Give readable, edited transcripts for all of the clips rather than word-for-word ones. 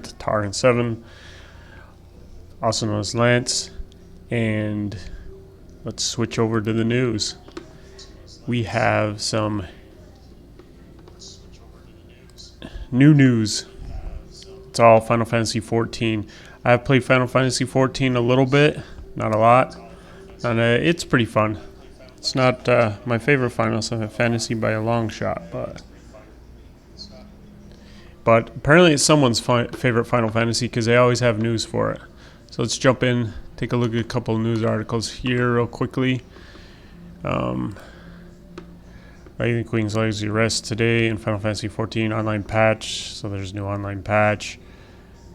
Tar and 7, also known as Lance, and let's switch over to the news. We have some new news. It's all Final Fantasy 14. I have played Final Fantasy 14 a little bit, not a lot, and it's pretty fun. It's not my favorite Final Fantasy by a long shot, but apparently it's someone's favorite Final Fantasy because they always have news for it. So let's jump in, take a look at a couple of news articles here real quickly. Lightning Queen's Legacy Rest today in Final Fantasy 14 online patch. So there's a new online patch.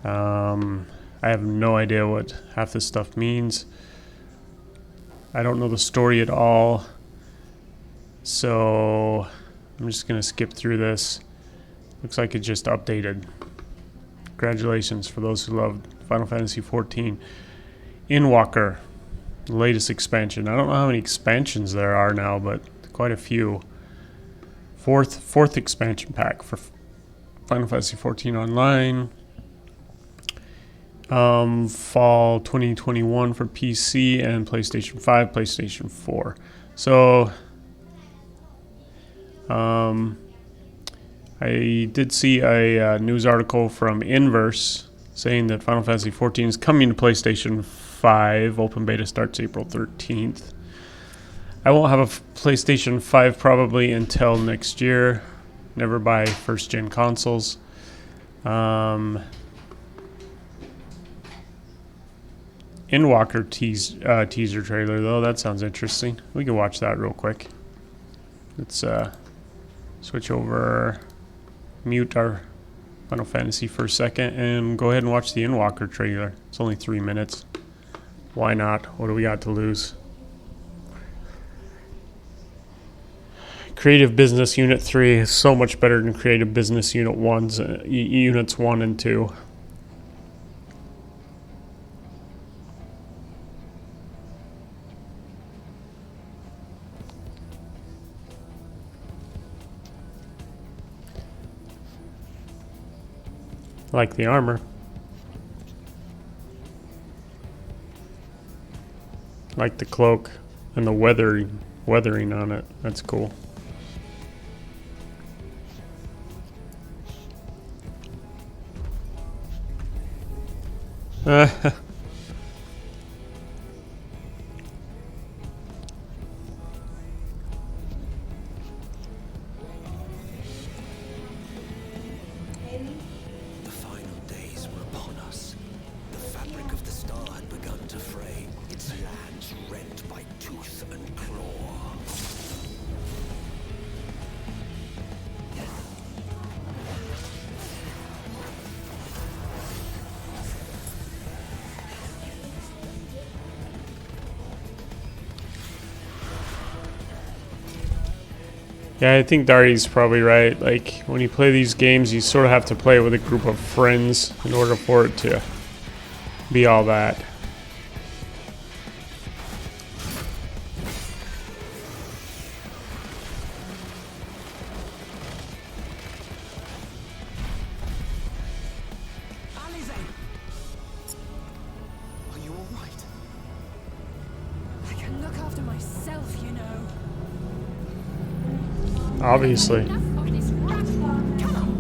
I have no idea what half this stuff means. I don't know the story at all. So I'm just going to skip through this. Looks like it just updated. Congratulations for those who loved Final Fantasy 14. Inwalker, the latest expansion. I don't know how many expansions there are now, but quite a few. Fourth expansion pack for Final Fantasy 14 Online. Fall 2021 for PC and PlayStation 5, PlayStation 4. So, I did see a news article from Inverse saying that Final Fantasy 14 is coming to PlayStation 5. Open beta starts April 13th. I won't have a PlayStation 5 probably until next year. Never buy first-gen consoles. Inwalker teaser trailer, though. That sounds interesting. We can watch that real quick. Let's switch over, mute our Final Fantasy for a second, and go ahead and watch the Inwalker trailer. It's only 3 minutes. Why not? What do we got to lose? Creative Business Unit 3 is so much better than Creative Business Unit 1's, Units 1 and 2. I like the armor. I like the cloak and the weathering on it. That's cool. The final days were upon us. The fabric of the star had begun to fray, its lands rent by tooth and claw. Yeah, I think Darty's probably right. Like, when you play these games, you sort of have to play with a group of friends in order for it to be all that. Are you all right? I can look after myself, you know. Obviously. Enough of this rat. Come on.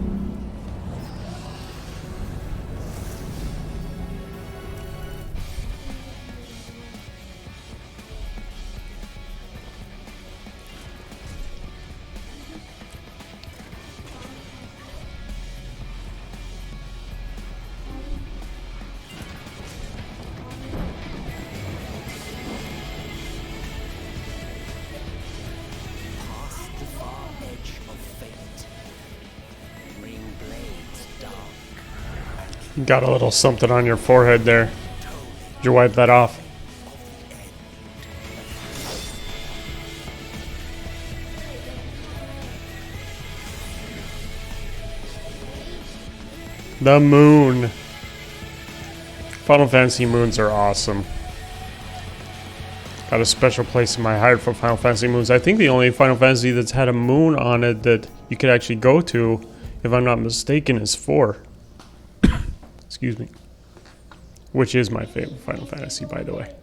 Past the far edge of fate. Ring blades dark. Got a little something on your forehead there. Did you wipe that off? The moon. Final Fantasy moons are awesome. Got a special place in my heart for Final Fantasy moons. I think the only Final Fantasy that's had a moon on it that you could actually go to, if I'm not mistaken, is 4. Excuse me. Which is my favorite Final Fantasy, by the way.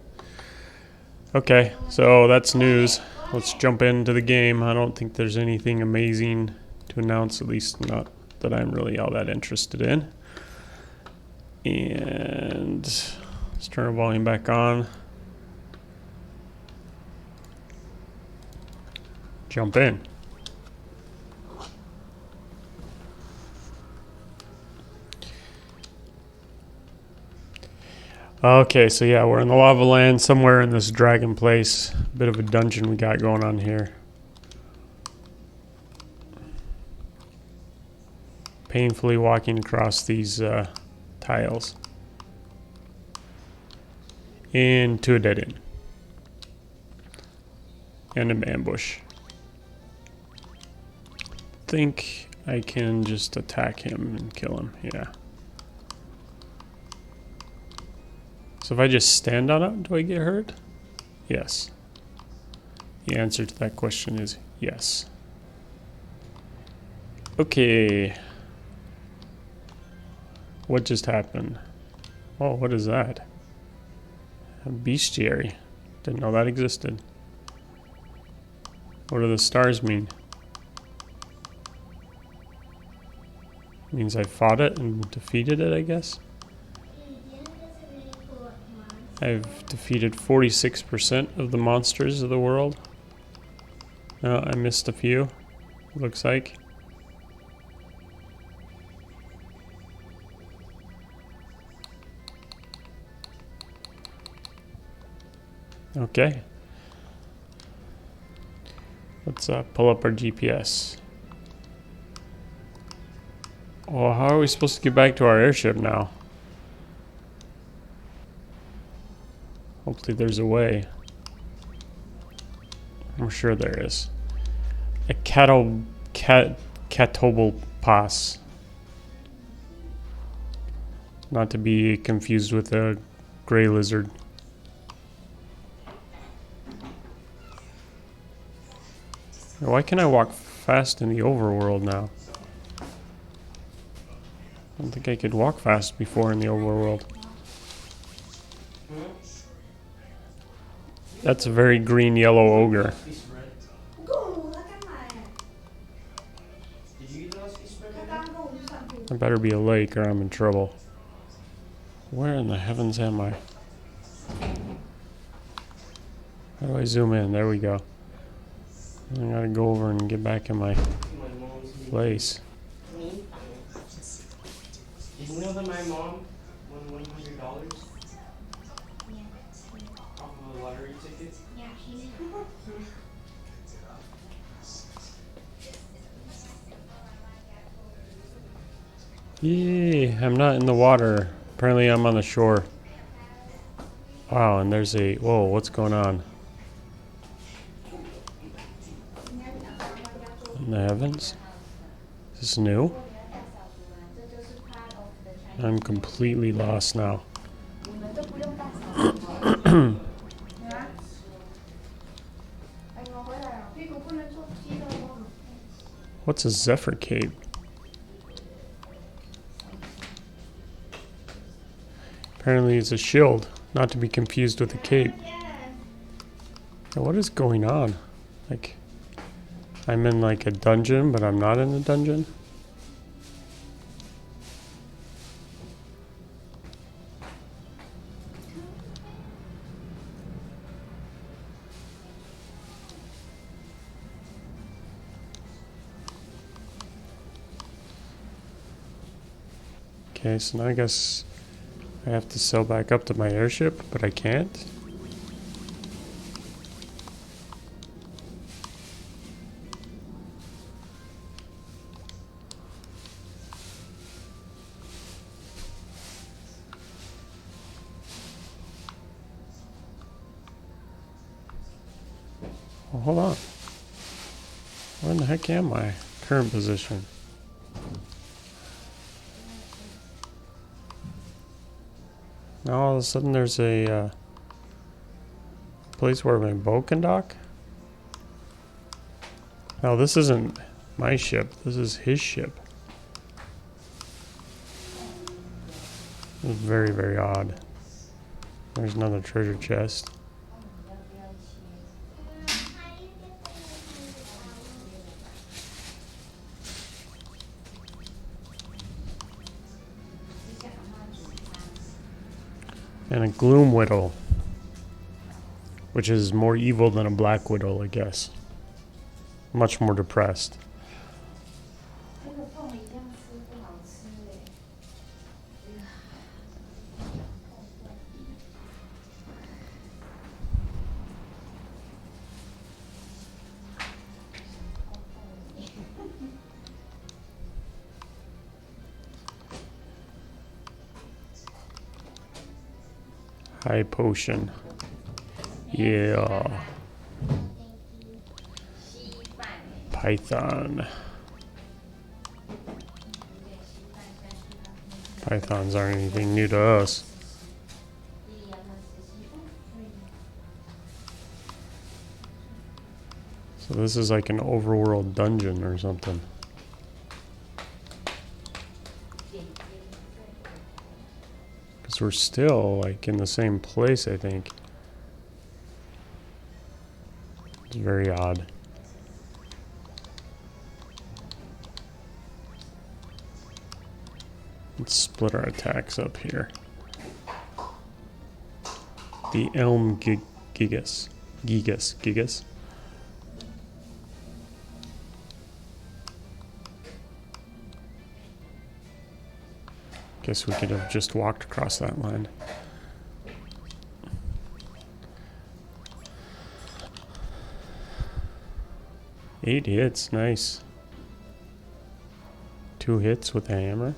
Okay, so that's news. Let's jump into the game. I don't think there's anything amazing to announce, at least not that I'm really all that interested in. And let's turn our volume back on. Jump in. Okay, so yeah, we're in the lava land somewhere in this dragon place. Bit of a dungeon we got going on here. Painfully walking across these tiles. Into a dead end. And an ambush. Think I can just attack him and kill him, yeah. So if I just stand on it, do I get hurt? Yes. The answer to that question is yes. Okay. What just happened? Oh, what is that? A bestiary. Didn't know that existed. What do the stars mean? Means I fought it and defeated it, I guess. I've defeated 46% of the monsters of the world. No, I missed a few, looks like. Okay. Let's pull up our GPS. Oh, how are we supposed to get back to our airship now? Hopefully there's a way. I'm sure there is. A catobal pass. Not to be confused with a gray lizard. Why can I walk fast in the overworld now? I don't think I could walk fast before in the overworld. That's a very green yellow ogre. There better be a lake or I'm in trouble. Where in the heavens am I? How do I zoom in? There we go. I gotta go over and get back in my place. Did you know that my mom won $100 off of a lottery ticket? Yeah, she did. Yay, I'm not in the water. Apparently I'm on the shore. Wow, and there's a... Whoa, what's going on? In the heavens? Is this new? I'm completely lost now. What's a Zephyr Cape? Apparently it's a shield, not to be confused with a cape. Now what is going on? Like, I'm in like a dungeon, but I'm not in a dungeon? Okay, so now I guess I have to sail back up to my airship, but I can't. Well, hold on. Where in the heck am I? Current position. Now all of a sudden there's a place where my boat can dock. Now this isn't my ship, this is his ship. It was very, very odd. There's another treasure chest. And a gloom widow, which is more evil than a black widow, I guess. Much more depressed. 这个凤梨酱丝不好吃嘞。High potion. Yeah. Python. Pythons aren't anything new to us. So this is like an overworld dungeon or something. Because we're still like in the same place, I think. It's very odd. Let's split our attacks up here. The Elm Gigas. Guess we could have just walked across that land. Eight hits, nice. 2 hits with a hammer.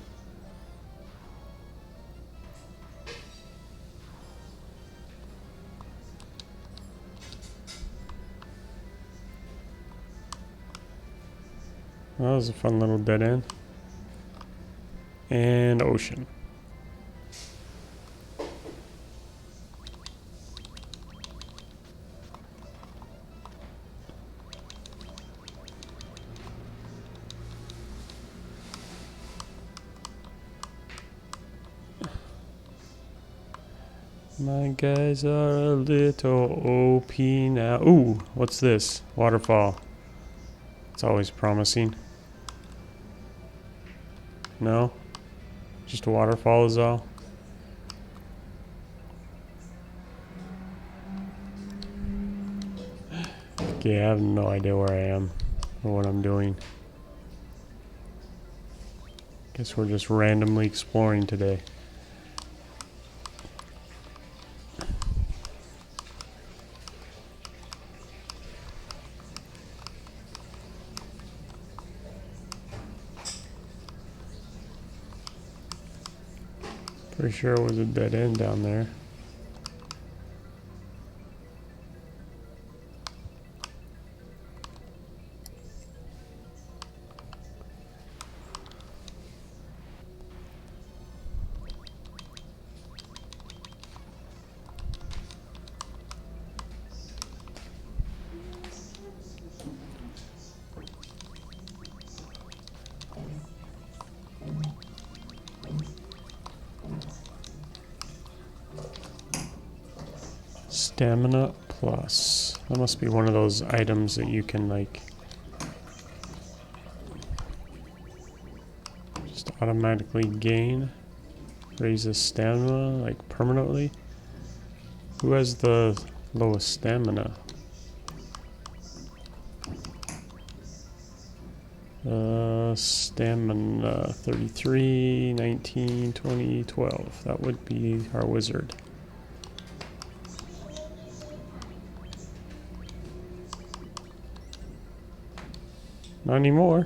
Well, that was a fun little dead end. And ocean. My guys are a little OP now. Ooh, what's this? Waterfall. It's always promising. No? Just a waterfall is all? Okay, I have no idea where I am or what I'm doing. Guess we're just randomly exploring today. Pretty sure it was a dead end down there. Stamina plus. That must be one of those items that you can like just automatically gain. Raises stamina like permanently. Who has the lowest stamina? Stamina 33, 19, 20, 12. That would be our wizard. Not anymore.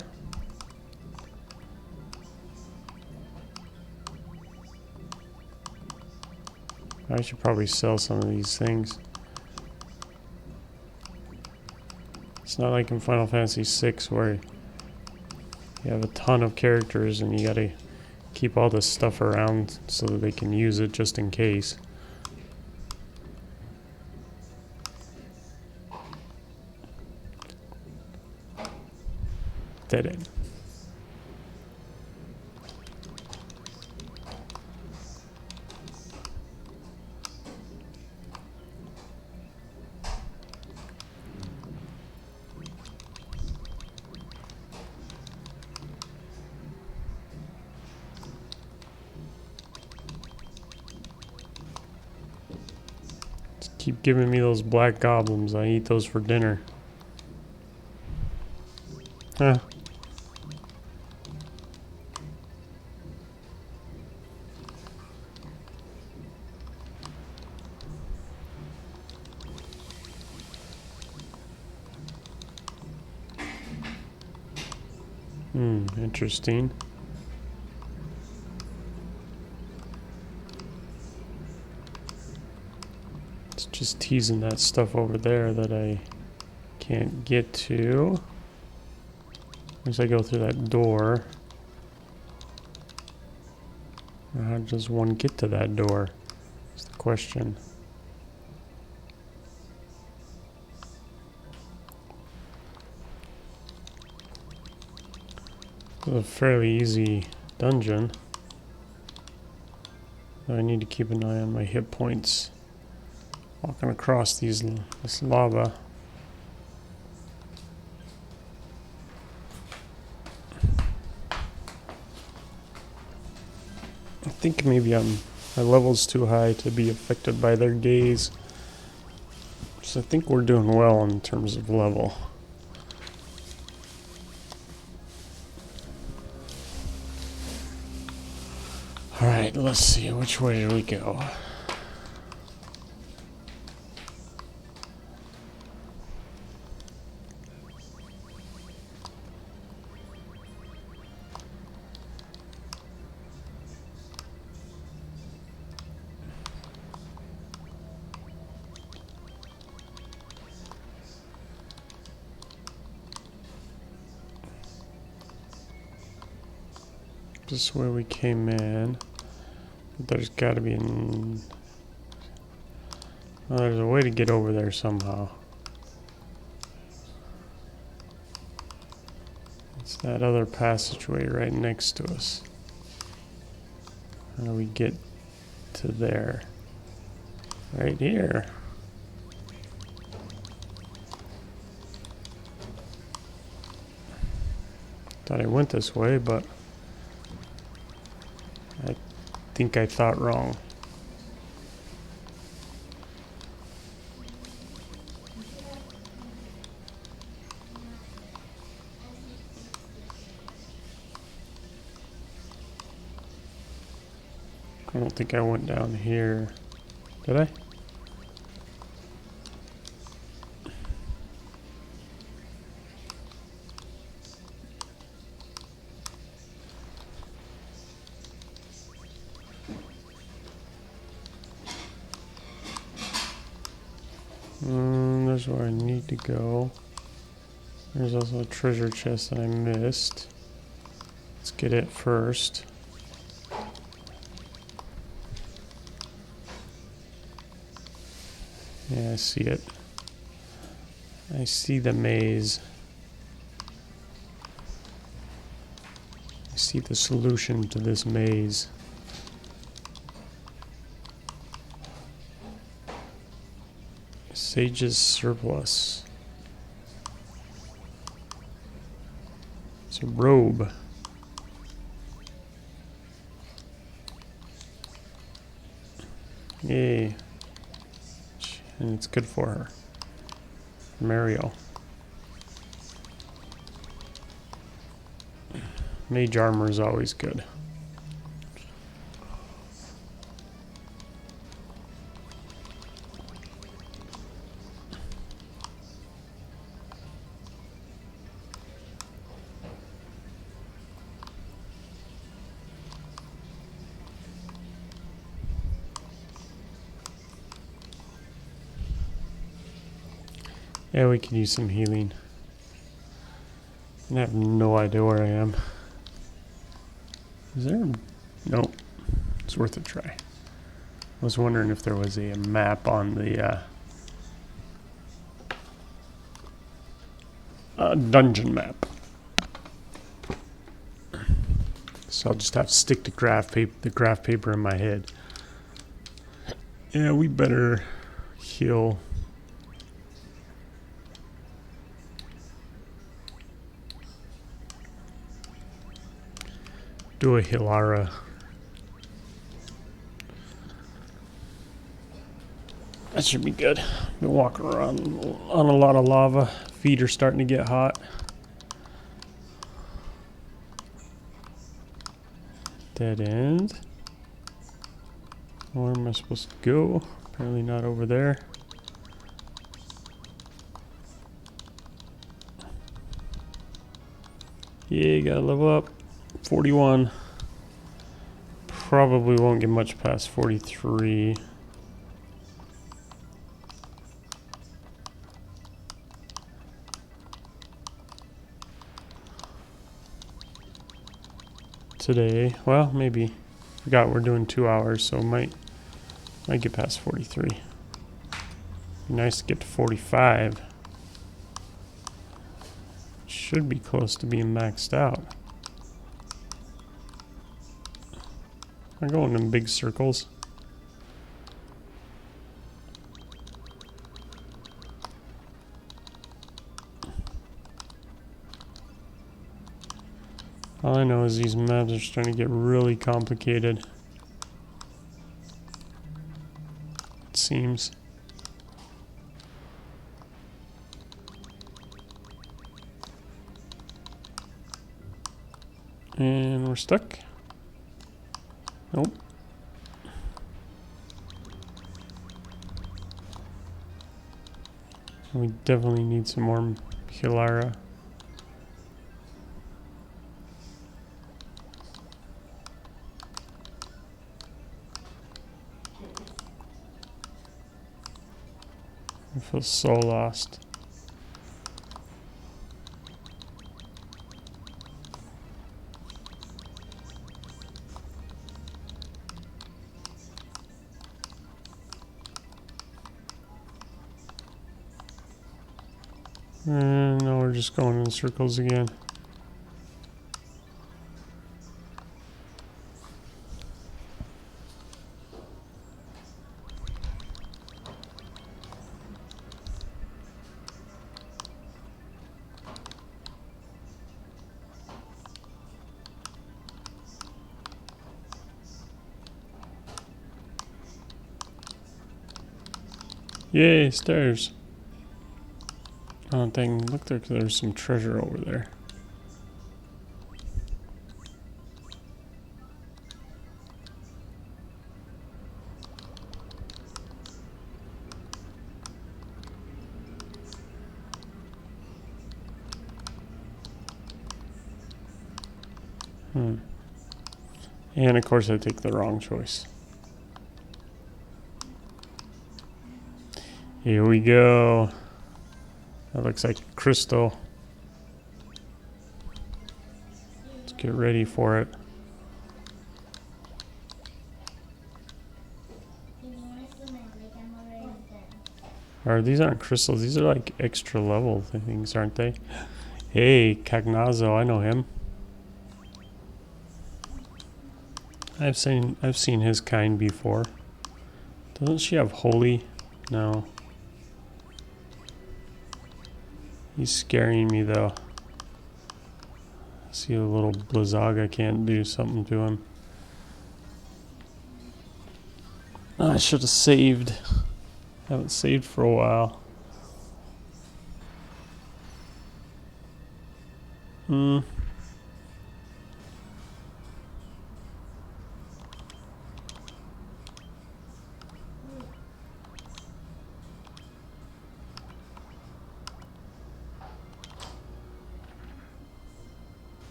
I should probably sell some of these things. It's not like in Final Fantasy VI where you have a ton of characters and you gotta keep all this stuff around so that they can use it just in case. Dead end. Keep giving me those black goblins. I eat those for dinner. Huh. Interesting. It's just teasing that stuff over there that I can't get to. As I go through that door. How does one get to that door? That's the question. It's a fairly easy dungeon. I need to keep an eye on my hit points. Walking across this lava. I think maybe my level's too high to be affected by their gaze. So I think we're doing well in terms of level. Alright, let's see, which way do we go? This is where we came in. There's got to be there's a way to get over there somehow. It's that other passageway right next to us. How do we get to there? Right here. Thought I went this way, but I think I thought wrong. I don't think I went down here. Did I? There's where I need to go. There's also a treasure chest that I missed. Let's get it first. Yeah, I see it. I see the maze. I see the solution to this maze. Sage's surplus. It's a robe. Yay. And it's good for her. Mario. Mage armor is always good. Yeah, we can use some healing. I have no idea where I am. Is there? Nope. It's worth a try. I was wondering if there was a map on the dungeon map. So I'll just have to stick to the graph paper in my head. Yeah, we better heal. Do a Hilara. That should be good. Been walking around on a lot of lava. Feet are starting to get hot. Dead end. Where am I supposed to go? Apparently not over there. Yeah, gotta level up. 41. Probably won't get much past 43. Today. Well, maybe. Forgot we're doing 2 hours, so might get past 43. Be nice to get to 45. Should be close to being maxed out. I'm going in big circles. All I know is these maps are starting to get really complicated. It seems. And we're stuck. Nope. We definitely need some more Hilara. I feel so lost. And now we're just going in circles again. Yay, stairs. Oh dang, look there, there's some treasure over there. And of course I take the wrong choice. Here we go. That looks like crystal. Let's get ready for it. Or these aren't crystals, these are like extra level things, aren't they? Hey, Cagnazo, I know him. I've seen his kind before. Doesn't she have holy? No. He's scaring me though. See a little Blizzaga can't do something to him. I should have saved. Haven't saved for a while.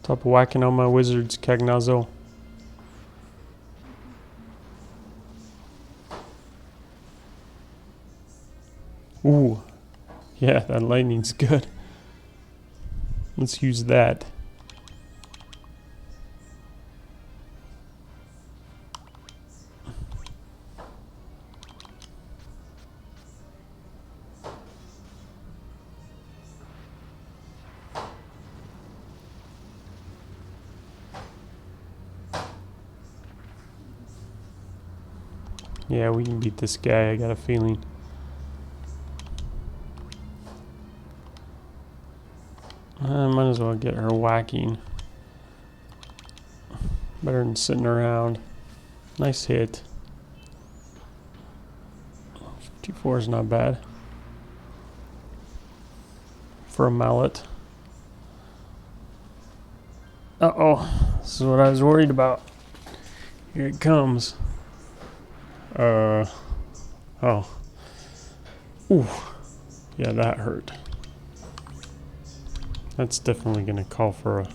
Stop whacking on my wizards, Cagnazo. Ooh. Yeah, that lightning's good. Let's use that. Yeah, we can beat this guy, I got a feeling. Might as well get her whacking. Better than sitting around. Nice hit. T4 is not bad for a mallet. Uh-oh, this is what I was worried about. Here it comes. Oh. Ooh. Yeah, that hurt. That's definitely going to call for a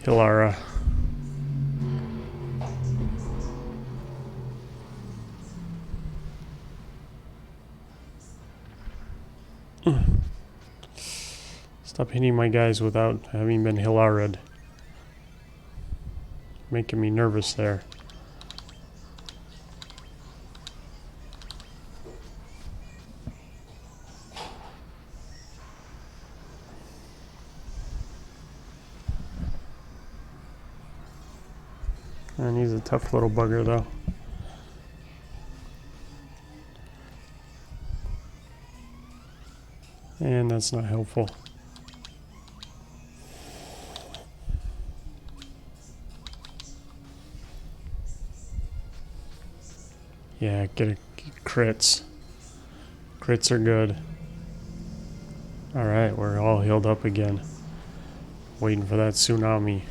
Hilara. Stop hitting my guys without having been Hilari'd. Making me nervous there. And he's a tough little bugger though. And that's not helpful. Yeah, get crits. Crits are good. Alright, we're all healed up again. Waiting for that tsunami.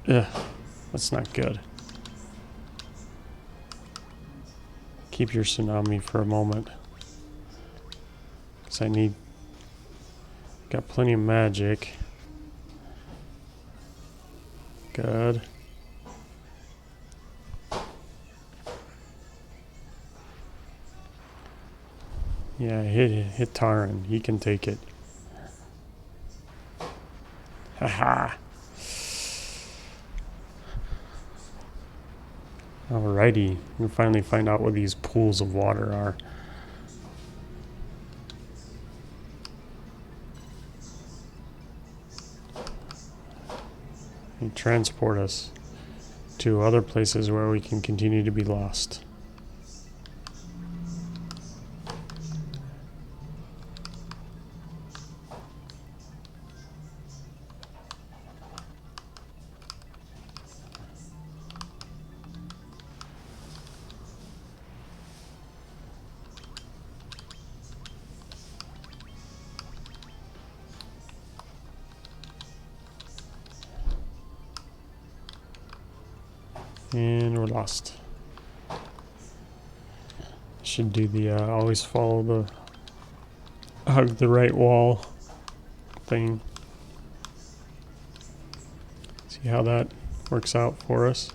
Ugh, that's not good. Keep your tsunami for a moment. Because I got plenty of magic. Good. Yeah, hit Taran. He can take it. Haha. Alrighty, we finally find out what these pools of water are. They transport us to other places where we can continue to be lost. And we're lost. Should do the always follow the hug the right wall thing. See how that works out for us.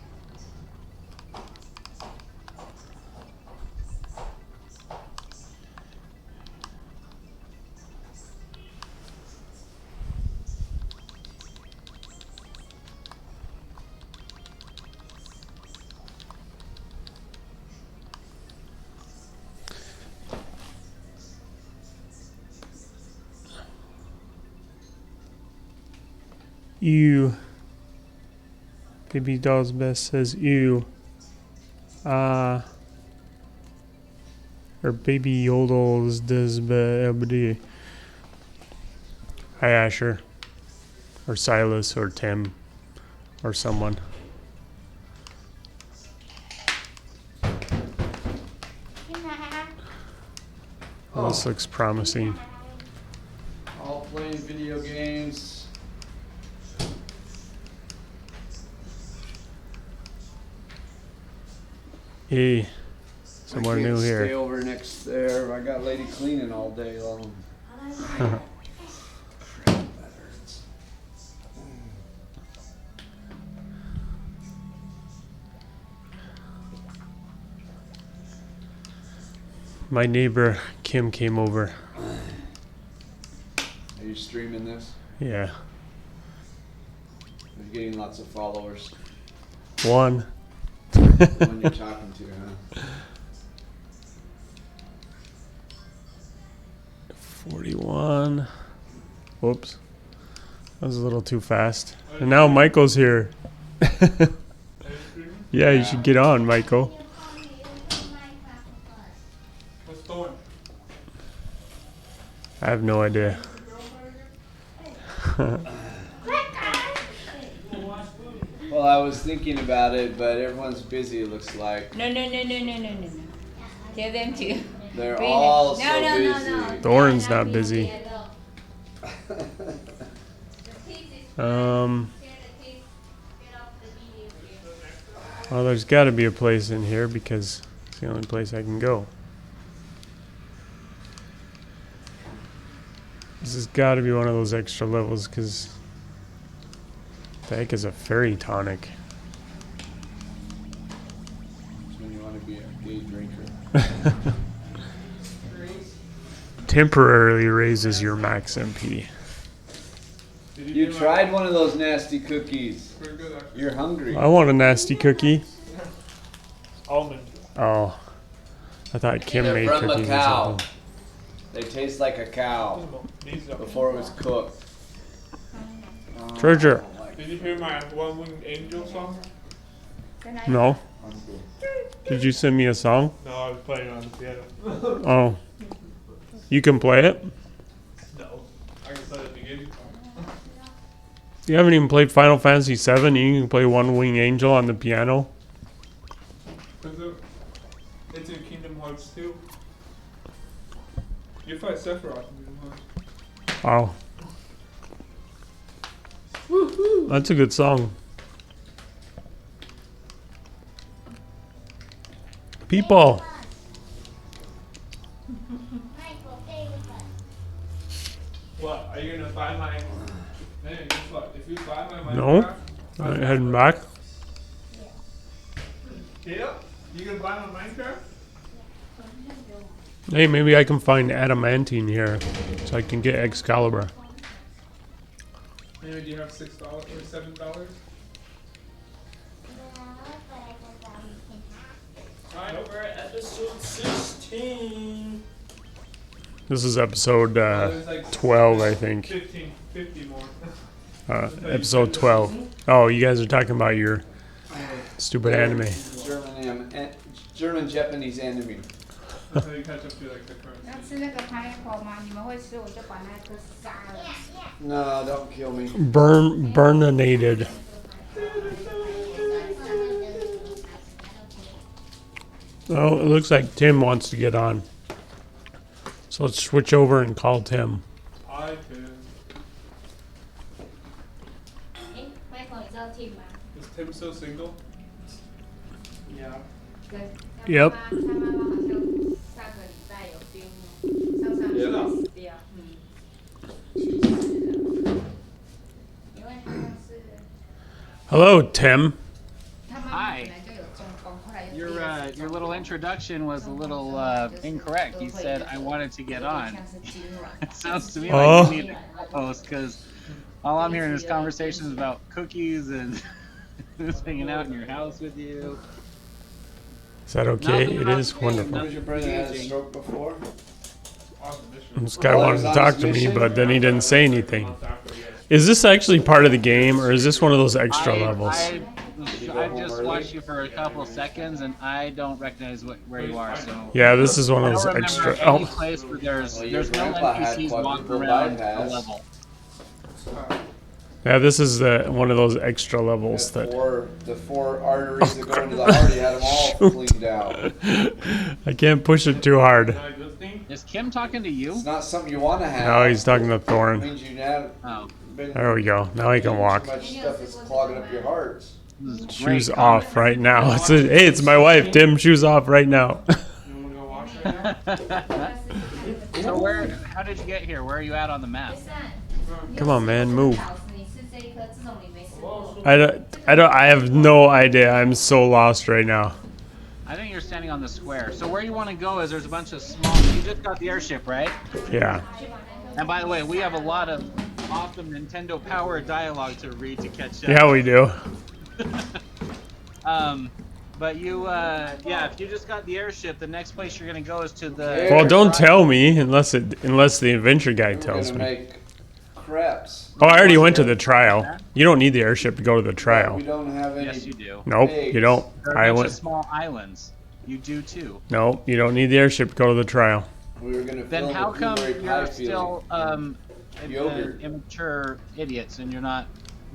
Ew. Baby Doll's Best says ew. Or Baby Yodels does be. Hi Asher. Or Silas or Tim. Or someone. Well, this looks promising. All playing video games. Hey, someone new Stay here. over next there. I got lady cleaning all day long. Crap, that hurts. My neighbor Kim came over. Are you streaming this? Yeah. You're getting lots of followers. One. The one you're talking to, huh? 41. Whoops. That was a little too fast. And now Michael's here. Yeah, you should get on, Michael. What's going? I have no idea. Well, I was thinking about it, but everyone's busy. It looks like No. Tell them to. they're Bring all it. so No. busy. Thorin's not busy. Well, there's got to be a place in here because it's the only place I can go. This has got to be one of those extra levels because the heck is a fairy tonic? That's when you want to be a gay drinker. Temporarily raises your max MP. You tried one of those nasty cookies. You're hungry. I want a nasty cookie. Almond. Oh, I thought Kim They're made from a cookies or cow. something. They taste like a cow before it was cooked. Treasure. Did you hear my One Winged Angel song? No. Did you send me a song? No, I was playing it on the piano. Oh. You can play it? No. I can play the beginning song. You haven't even played Final Fantasy VII and you can play One Wing Angel on the piano? It's in Kingdom Hearts 2. You fight Sephiroth in Kingdom Hearts. Oh. That's a good song. People. What? Are you gonna buy my... Man, guess what? If you buy my No. Minecraft... Alright, heading back. Yeah? You gonna buy my Minecraft? Hey, maybe I can find adamantine here so I can get Excalibur. Maybe do you have $6 or $7? Alright, we're at episode 16. This is episode There's like 12, I think. 50 more. Episode 12. Oh, you guys are talking about your stupid anime. German Japanese enemy. Until you catch up to like the current 要吃那个 pineapple 吗？你们会吃，我就把那个杀了。 No, don't kill me. Burninated. Oh, it looks like Tim wants to get on. So let's switch over and call Tim. I can. 哎，Michael，你知道 Tim 吗？ Is Tim still single? Yeah. 对。 Yep. 他妈妈好像上个礼拜有病哦，上个礼拜死掉。因为好像是 Hello, Tim. 他妈妈本来就有中风，后来又 Your little introduction was a little incorrect. You said I wanted to get on. It sounds to me like you need a host because all I'm hearing is conversations about cookies and who's hanging out in your house with you. Is that okay? It is wonderful. Was your brother had a stroke before? This guy wanted to talk to me, but then he didn't say anything. Is this actually part of the game, or is this one of those extra levels? I just watched you for a couple seconds, and I don't recognize where you are. So Yeah, this is one I of don't those remember extra. any Oh, place where there's Well, your no grandpa had NPCs walking quadruple around the bypass. level. yeah, this is one of those extra levels that The four arteries that go into the heart, he had them all cleaned out. I can't push it too hard. Is Kim talking to you? It's not something you want to have. Now he's talking to It Thorin. means you have Oh, been There we go. Now he can walk. too much stuff is clogging up your hearts. this is Shoes great off right now. Hey, it's my wife, Tim. Shoes off right now. You wanna go watch right now? So how did you get here? Where are you at on the map? Come on, man, move. I have no idea. I'm so lost right now. I think you're standing on the square. So where you want to go is there's a bunch of small. You just got the airship, right? Yeah. And by the way, we have a lot of awesome Nintendo Power dialogue to read to catch up. Yeah, we do. But yeah, if you just got the airship, the next place you're gonna go is to the. Well, don't tell me unless the adventure guide We're tells gonna me. make crepes. Oh, I already went to the trial. You don't need the airship to go to the We trial. don't have any. Yes, you do. Nope, you don't. There are I a bunch went. of small islands. You do too. Nope, you don't need the airship to go to the trial. We were gonna Then film how a come blueberry pie you're field. still Yogurt. immature idiots and you're not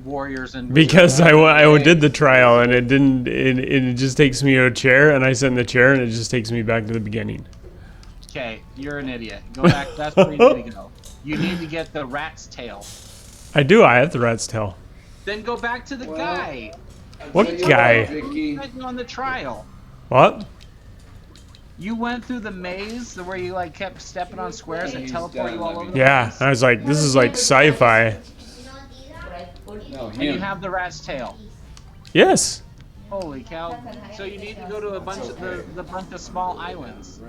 warriors and Because I did the trial and it didn't. It just takes me to a chair and I sit in the chair and it just takes me back to the beginning. Okay, you're an idiot. Go back. That's where you need to go. You need to get the rat's tail. I do. I have the rat's tail. Then go back to the guy. What guy? Vicky, On the trial. What? You went through the maze where you like kept stepping on squares and teleport you all over the Yeah. place. I was like, this is like sci-fi. no, And you him. have the rat's tail. Yes. Holy cow! So you need to go to a bunch of the bunch of small islands.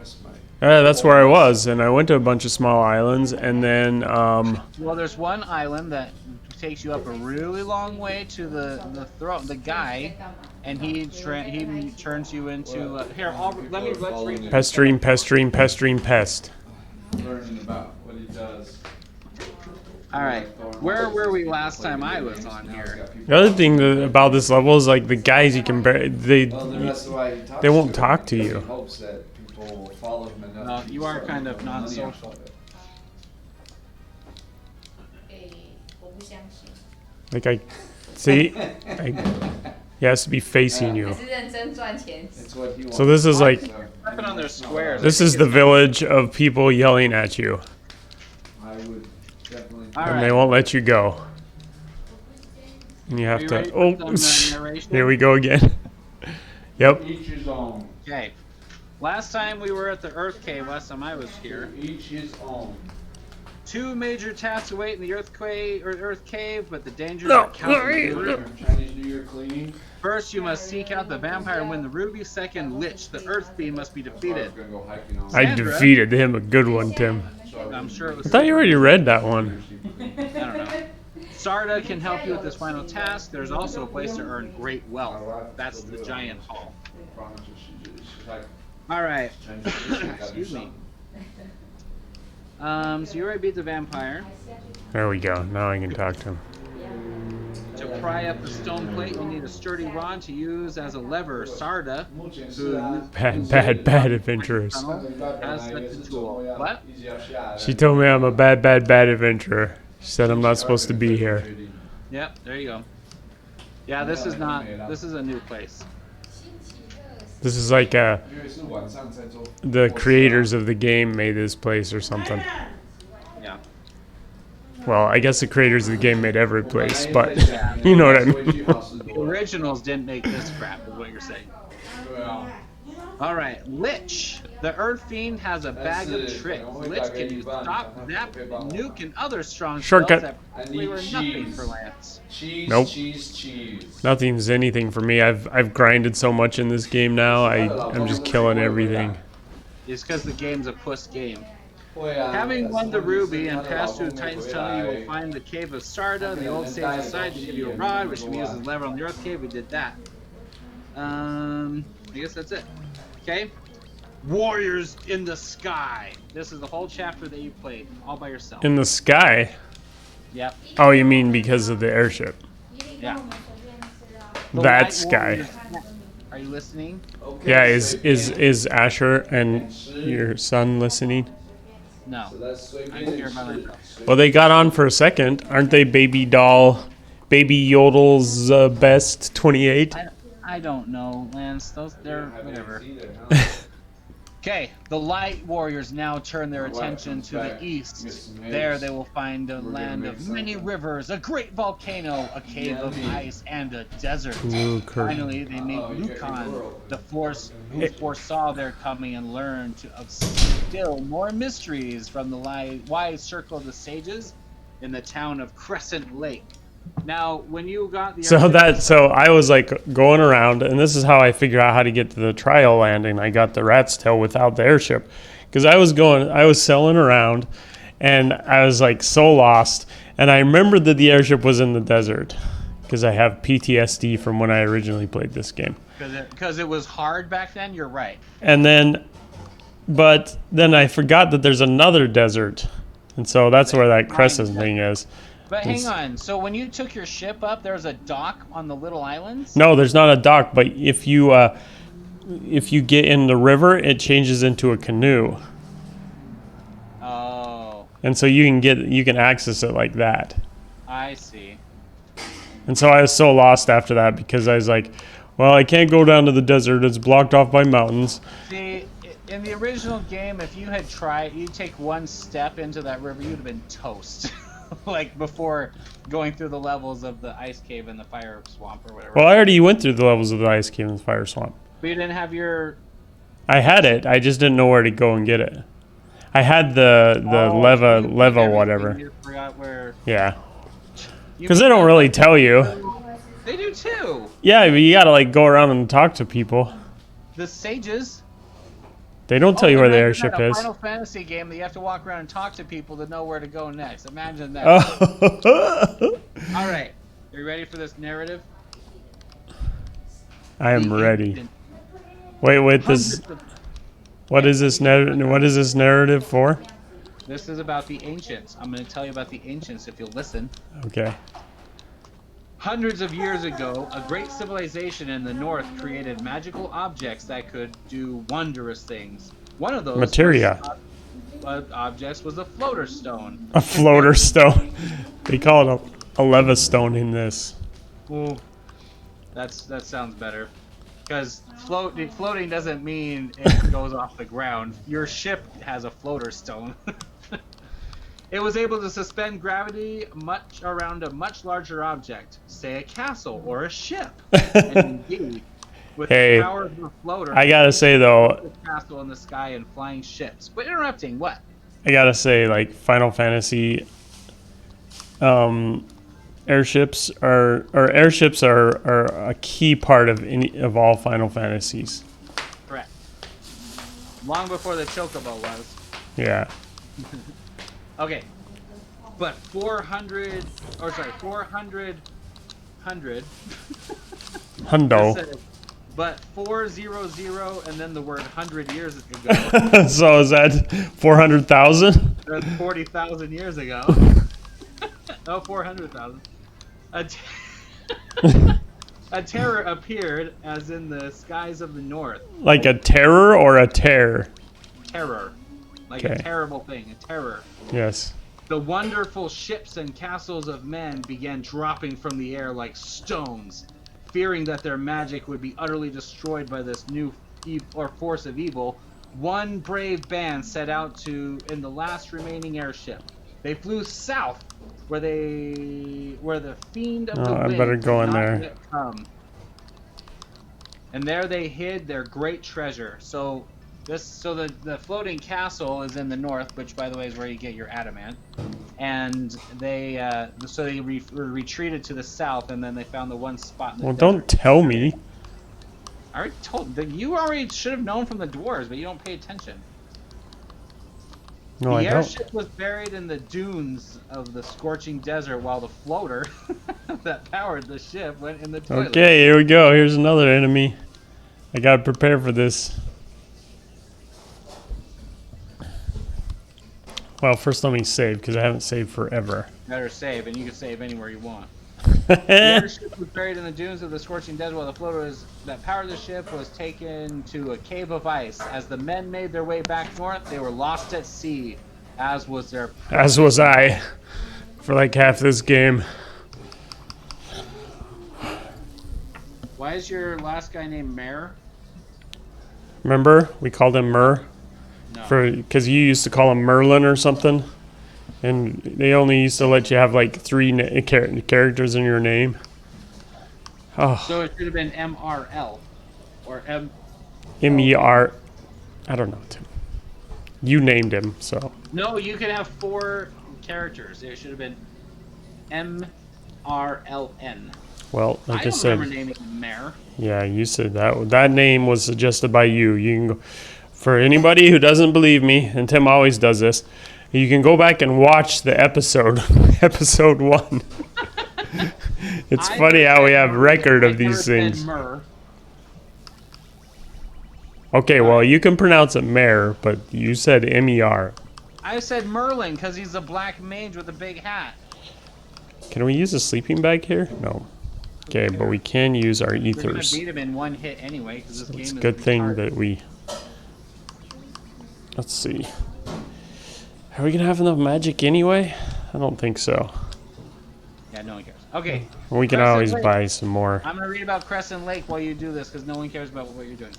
That's where I was, and I went to a bunch of small islands, and then Well, there's one island that takes you up a really long way to the guy, and he turns you into here. Let's read. pestering, pest. Learning about what he does. All right, where were we last time I was on here? The other thing about this level is like the guys you can they That's why he talks they won't to talk him, to because you. He hopes that people will follow him enough. No, to you are start kind of making money off non-social. of it. 我不相信， Like I see, he has to be facing 还 you. 是认真赚钱。 It's what he wants. So this is like Stepping on their squares. this is the village of people yelling at you, I would definitely. All and they right. won't let you go. And you Are have you to. ready Oh, for some, narration? here we go again. Yep. Each his own. Okay. Last time we were at the Earth Cave. Last time I was here. Each his own. 2 major tasks await in the Earth Cave, but the dangers No. are countless. Chinese New Year cleaning. First, you must seek out the vampire and win the ruby. Second, Lich, the Earth Beam, must be defeated. Gonna go hiking on. I Sandra? defeated him. A good one, Tim. I'm sure it was. I thought you already read that one. I don't know. Sarda can help you with this final task. There's also a place to earn great wealth. That's the giant hall. All right. Excuse me. So you already beat the vampire. There we go. Now I can talk to him. To pry up the stone plate, you need a sturdy rod to use as a lever. Sarda, who Bad adventurers. has such a tool. What? She told me I'm a bad adventurer. She said I'm not supposed to be here. Yep, there you go. Yeah, this is not. This is a new place. This is like the creators of the game made this place or something. Yeah. Well, I guess the creators of the game made every place, but you know what I mean. The originals didn't make this crap, is what you're saying. All right, Lich. The Earth Fiend has a bag of tricks. Lich can use stop, zap, nuke, and other strong Shortcut. spells that probably were nothing for Lance. Cheese, Nope. cheese. Nothing's anything for me. I've grinded so much in this game now. I'm just killing everything. It's because the game's a puss game. Having won the ruby and passed through the Titan's tunnel, you will find the cave of Sarda. The old sage aside to give you a rod, which can be used as a lever on the Earth Cave. We did that. I guess that's it. Okay. Warriors in the Sky. This is the whole chapter that you played all by yourself. In the sky? Yep. Oh, you mean because of the airship? Yeah. The That Light sky. Warriors- Are you listening? Yeah, is Asher and your son listening? No. I'm here by myself. Well, they got on for a second. Aren't they Baby Yodel's best 28? I don't know, Lance. They're whatever. Okay, the Light Warriors now turn their attention to the east. There they will find a land of many rivers, a great volcano, a cave of ice, and a desert. Finally, they meet Lucan, the force who foresaw their coming and learn of still more mysteries from the wide circle of the sages in the town of Crescent Lake. Now, when you got the So I was like going around, and this is how I figure out how to get to the trial landing. I got the rat's tail without the airship, because I was sailing around, and I was like so lost. And I remembered that the airship was in the desert, because I have PTSD from when I originally played this game. Because it was hard back then. You're right. But then I forgot that there's another desert, and so that's where that crescent thing is. But hang on. So when you took your ship up, there's a dock on the little islands? No, there's not a dock, but if you get in the river, it changes into a canoe. Oh, And so you can access it like that. I see. And so I was so lost after that because I was like, well, I can't go down to the desert. It's blocked off by mountains. See, in the original game, if you had tried, you take one step into that river, you'd have been toast. Like before going through the levels of the ice cave and the fire swamp or whatever. Well, I already went through the levels of the ice cave and the fire swamp. But you didn't have your... I had it. I just didn't know where to go and get it. I had the leva whatever. You forgot where... Yeah. Because they don't really tell you. They do too. Yeah, but you gotta like go around and talk to people. The sages. They don't tell you where the imagine airship that a is. Final Fantasy game that you have to walk around and talk to people to know where to go next. Imagine that. Oh. All right, are you ready for this narrative? I am The ready. ancient Wait. This. hundreds of- What is this narrative? What is this narrative for? This is about the ancients. I'm going to tell you about the ancients if you'll listen. Okay. Hundreds of years ago, a great civilization in the north created magical objects that could do wondrous things. One of those Materia. Objects was a floater stone. A floater stone. They call it a leva stone in this. Ooh, that sounds better. Because floating doesn't mean it goes off the ground. Your ship has a floater stone. It was able to suspend gravity much around a much larger object, say a castle or a ship. And indeed, with Hey, the power of the floater, I gotta say though, a castle in the sky and flying ships. But interrupting, what? I gotta say like Final Fantasy airships are a key part of all Final Fantasies. Correct. Long before the Chocobo was. Yeah. Okay, but 400, Hundo. But 400 and then the word 100 years ago. So is that 400,000? That's 40,000 years ago. Oh, 400,000. A terror appeared, as in the skies of the north. Like a terror or a tear? Terror. Like Okay. a terrible thing, a terror. Yes. The wonderful ships and castles of men began dropping from the air like stones, fearing that their magic would be utterly destroyed by this new force of evil. One brave band set out in the last remaining airship. They flew south, where the fiend of the I wind better go had in not there. yet come. And there they hid their great treasure. So the floating castle is in the north, which by the way is where you get your adamant. And they retreated to the south, and then they found the one spot in the Well, desert. don't tell me. I already told you already should have known from the dwarves, but you don't pay attention. No, The I don't. airship was buried in the dunes of the scorching desert, while the floater that powered the ship went in the toilet. Okay, here we go. Here's another enemy. I gotta prepare for this. Well, first let me save, because I haven't saved forever. Better save, and you can save anywhere you want. The airship was buried in the dunes of the scorching desert, while the floater that powered the ship was taken to a cave of ice. As the men made their way back north, they were lost at sea, as was their... As was I, for like half this game. Why is your last guy named Mare? Remember? We called him Mer? No. Because you used to call him Merlin or something. And they only used to let you have like 3 characters in your name. Oh, So it should have been MRL. Or M... M-E-R. I don't know, Tim. You named him, so. No, you could have 4 characters. It should have been MRLN. Well, like I don't said, remember naming him Mare. yeah, you said that. That name was suggested by you. You can go, for anybody who doesn't believe me, and Tim always does this, you can go back and watch the episode, episode 1. It's funny how we have record of these things. Myrrh. Okay, well, you can pronounce it Mare, but you said M-E-R. I said Merlin because he's a black mage with a big hat. Can we use a sleeping bag here? No. Okay, but we can use our We're gonna ethers. beat him in one hit anyway because this game It's is a good thing retarded. that we... Let's see. Are we going to have enough magic anyway? I don't think so. Yeah, no one cares. Okay. We can Crescent always Lake. buy some more. I'm gonna read about Crescent Lake while you do this because no one cares about what you're doing.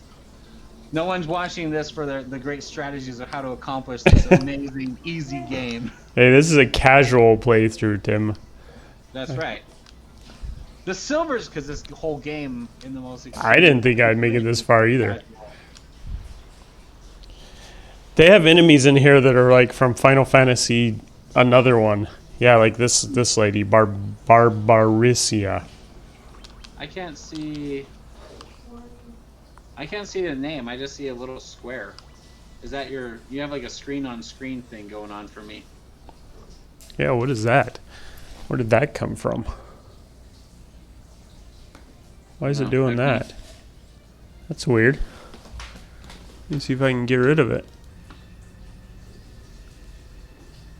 No one's watching this for the great strategies of how to accomplish this amazing, easy game. Hey, this is a casual playthrough, Tim. That's right. The silvers, because this whole game in the most. I didn't think I'd make it this far either. They have enemies in here that are like from Final Fantasy, another one. Yeah, like this lady, Barbaricia. I can't see the name. I just see a little square. Is that you have like a screen-on-screen thing going on for me. Yeah, what is that? Where did that come from? Why is it doing that? That's weird. Let me see if I can get rid of it.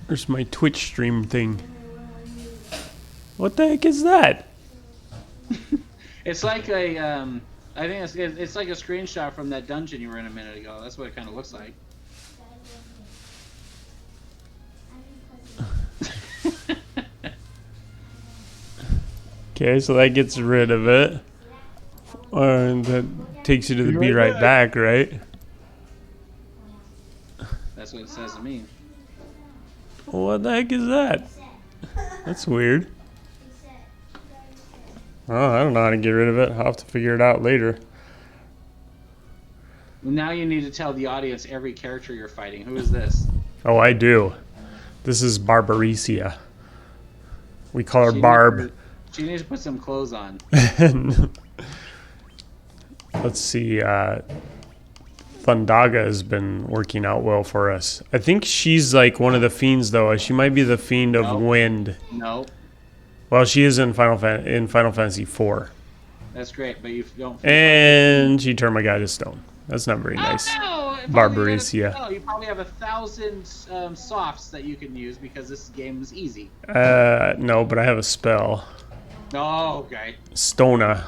There's my Twitch stream thing. What the heck is that? It's like a I think it's like a screenshot from that dungeon you were in a minute ago. That's what it kind of looks like. Okay, so that gets rid of it. And that takes you to the Be Right Back, right? That's what it says to me. What the heck is that? That's weird. Oh, I don't know how to get rid of it. I'll have to figure it out later. Well, now you need to tell the audience every character you're fighting. Who is this? Oh, I do. This is Barbaricia. We call her Barb. She needs to put some clothes on. Let's see. Thundaga has been working out well for us. I think she's like one of the fiends, though. She might be the fiend of wind. No. Well, she is in Final Fantasy IV. That's great, but you don't. And she turned my guy to stone. That's not very nice. Oh, no! Barbaricia. You probably have 1,000 softs that you can use because this game is easy. No, but I have a spell. Oh, okay. Stona.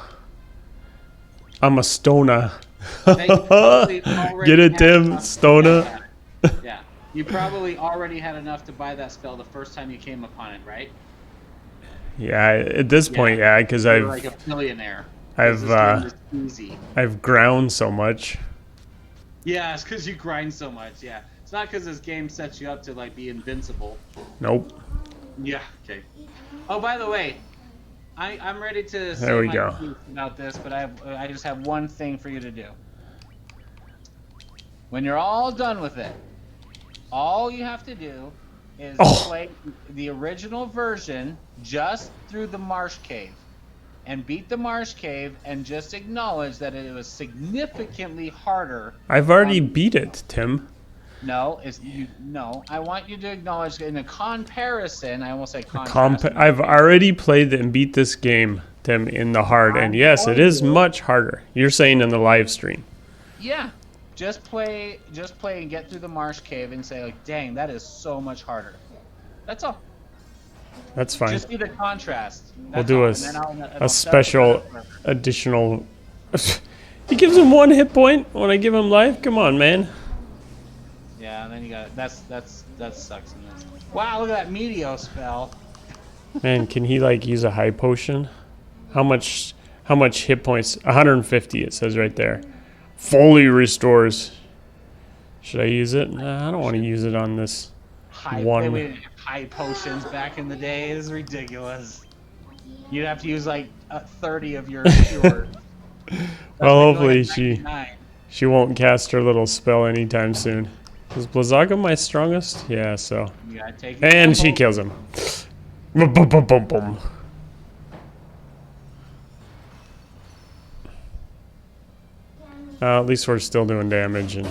I'm a Stona. Get Get it, Tim? Stona. Yeah. You probably already had enough to buy that spell the first time you came upon it, right? Yeah, at this point, yeah, because You're like a billionaire. I've ground so much. Yeah, it's because you grind so much. Yeah, it's not because this game sets you up to like be invincible. Nope. Yeah. Okay. Oh, by the way, I'm ready to say There we my go. piece about this, but I just have one thing for you to do. When you're all done with it, all you have to do is play the original version just through the Marsh Cave. And beat the Marsh Cave and just acknowledge that it was significantly harder. I've already beat it, Tim. No, I want you to acknowledge in a comparison. I almost say contrast. I've already played and beat this game, Tim, in the hard, and yes, it is much harder. You're saying in the live stream. Yeah, just play and get through the Marsh Cave and say like, dang, that is so much harder. That's all. That's fine. Just see the contrast. We'll do a special additional. He gives him 1 hit point when I give him life. Come on, man. Yeah, and then you got that sucks. Wow, look at that Meteo spell. Man, can he like use a high potion? How much hit points? 150. It says right there. Fully restores. Should I use it? Nah, I don't want to use it on this one. High potions back in the day is ridiculous. You'd have to use like 30 of your cures. Well, hopefully she won't cast her little spell anytime soon. Is Blizzaga my strongest? Yeah, so. You gotta take and she kills him. Boom, boom, boom, boom, boom. At least we're still doing damage and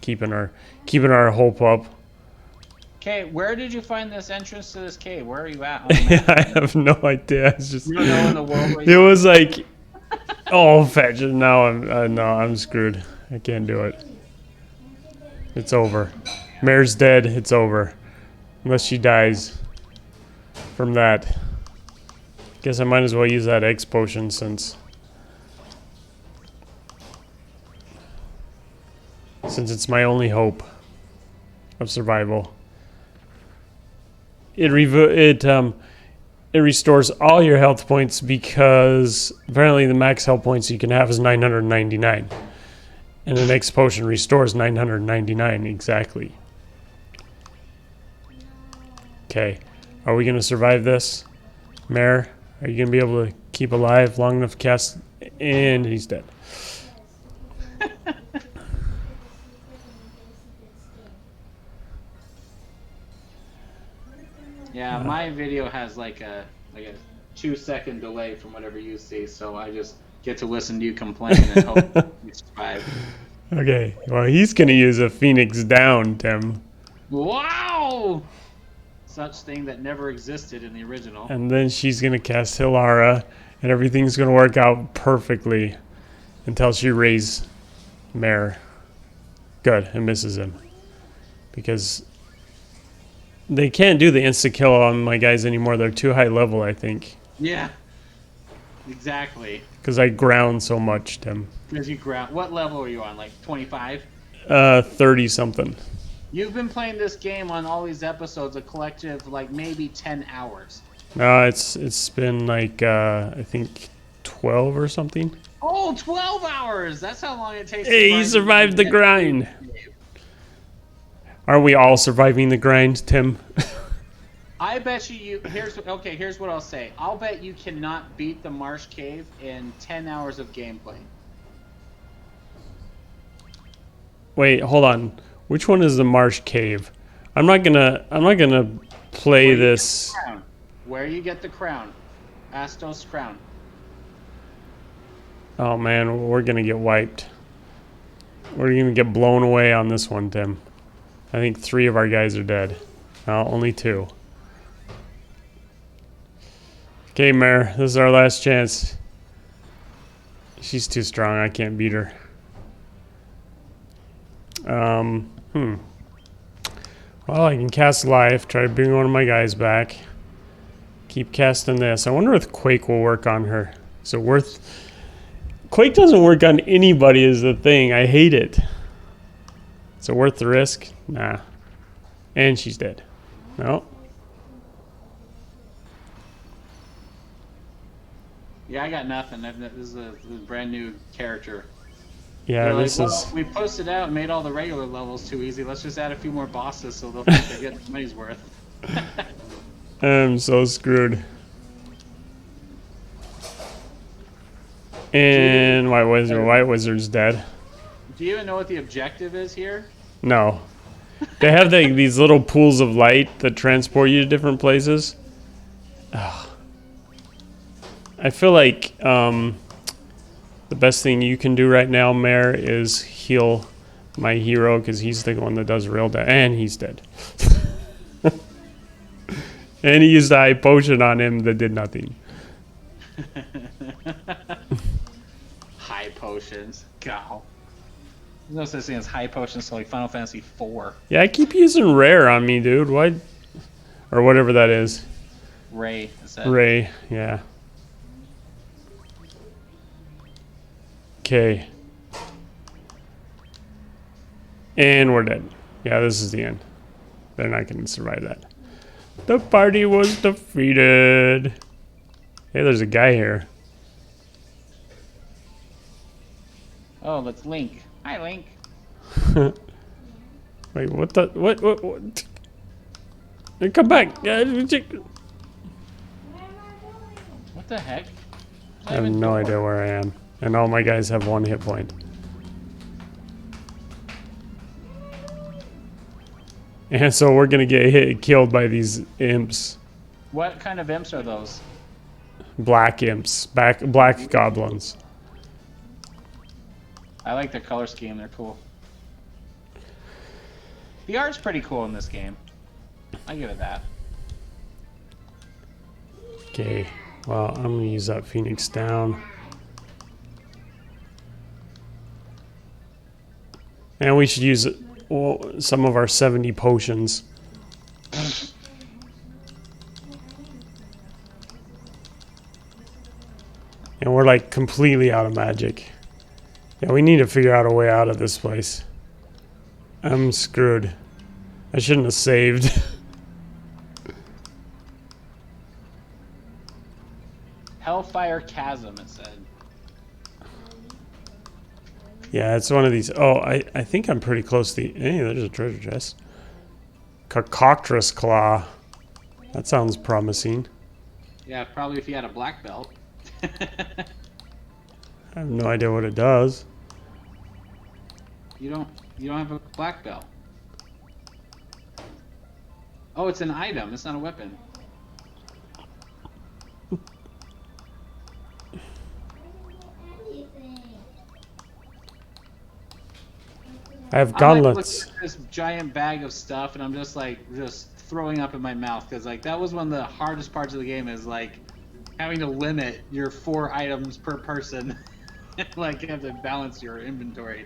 keeping our hope up. Okay, where did you find this entrance to this cave? Where are you at? Yeah, I have no idea. It's just. You don't know in the world. It was like, oh, fetch it. Now I'm screwed. I can't do it. It's over. Mare's dead. It's over. Unless she dies from that. Guess I might as well use that X potion since it's my only hope of survival. It it restores all your health points because apparently the max health points you can have is 999. And the next potion restores 999 exactly. Okay. Are we going to survive this? Mare, are you going to be able to keep alive long enough to cast? And he's dead. Yeah, my video has like a 2-second delay from whatever you see, so I just get to listen to you complain and hope you survive. Okay. Well, he's going to use a Phoenix down, Tim. Wow! Such thing that never existed in the original. And then she's going to cast Hilara, and everything's going to work out perfectly until she raises Mare. Good. It misses him. Because they can't do the insta-kill on my guys anymore. They're too high level, I think. Yeah. Exactly. Because I ground so much, Tim. Because you ground. What level are you on? Like 25? 30-something. You've been playing this game on all these episodes a collective like maybe 10 hours. It's been like I think 12 or something. Oh, 12 hours! That's how long it takes. Hey, he survived the grind. Are we all surviving the grind, Tim? I bet you. Here's what I'll say. I'll bet you cannot beat the Marsh Cave in 10 hours of gameplay. Wait, hold on. Which one is the Marsh Cave? I'm not gonna play this. Where you get the crown? Astos crown. Oh man, we're gonna get wiped. We're gonna get blown away on this one, Tim. I think 3 of our guys are dead. No, only 2. Okay, Mare, this is our last chance. She's too strong. I can't beat her. Well, I can cast Life, try to bring one of my guys back. Keep casting this. I wonder if Quake will work on her. Is it worth... Quake doesn't work on anybody is the thing. I hate it. Is it worth the risk? Nah. And she's dead. No. Yeah, I got nothing. This is a brand new character. Yeah, They're this like, is... well, we posted out and made all the regular levels too easy. Let's just add a few more bosses so they'll think they're getting money's worth. I'm so screwed. And White Wizard's dead. Do you even know what the objective is here? No. They have these little pools of light that transport you to different places. Ugh. I feel like the best thing you can do right now, Mare, is heal my hero because he's the one that does real damage. And he's dead. And he used a high potion on him that did nothing. High potions. God. There's no such thing as high potions until like Final Fantasy 4. Yeah, I keep using rare on me, dude. Why? Or whatever that is. Ray. Is that? Ray, yeah. Okay. And we're dead. Yeah, this is the end. They're not going to survive that. The party was defeated. Hey, there's a guy here. Oh, that's Link. Hi, Link. Wait, what the... What? Hey, come back. What the heck? I have no idea where I am. And all my guys have 1 hit point. And so we're going to get killed by these imps. What kind of imps are those? Black imps. Black goblins. I like their color scheme. They're cool. The art's pretty cool in this game. I give it that. Okay. Well, I'm going to use that Phoenix down. And we should use some of our 70 potions. And we're like completely out of magic. Yeah, we need to figure out a way out of this place. I'm screwed. I shouldn't have saved. Hellfire Chasm, it said. Yeah, it's one of these. Oh, I think I'm pretty close to the. Hey, there's a treasure chest. Cococtrus Claw. That sounds promising. Yeah, probably if you had a black belt. I have no idea what it does. You don't have a black belt. Oh, it's an item. It's not a weapon. I have I'm like gauntlets. looking at this giant bag of stuff, and I'm just like throwing up in my mouth because like that was one of the hardest parts of the game is like having to limit your 4 items per person. Like you have to balance your inventory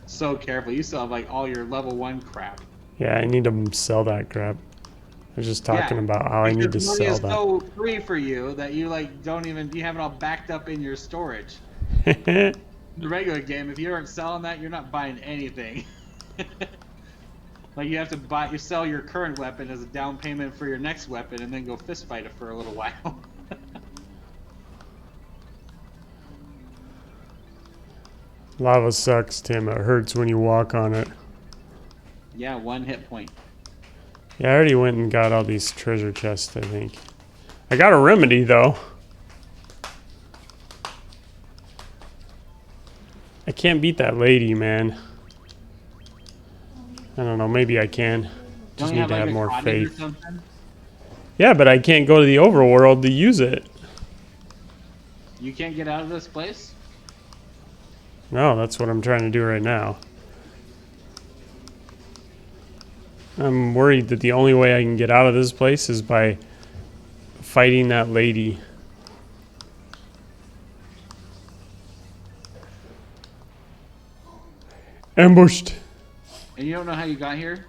so carefully. You still have like all your level 1 crap. Yeah, I need to sell that crap. I was just talking Yeah, about how I need to because money sell is that. so free for you that you like don't even you have it all backed up in your storage. The regular game, if you aren't selling that, you're not buying anything. Like you have to you sell your current weapon as a down payment for your next weapon, and then go fist fight it for a little while. Lava sucks, Tim. It hurts when you walk on it. Yeah, 1 hit point. Yeah, I already went and got all these treasure chests, I think. I got a remedy, though. I can't beat that lady, man. I don't know, maybe I can. Just need to have more faith. Yeah, but I can't go to the overworld to use it. You can't get out of this place? No, that's what I'm trying to do right now. I'm worried that the only way I can get out of this place is by fighting that lady. Ambushed. And you don't know how you got here?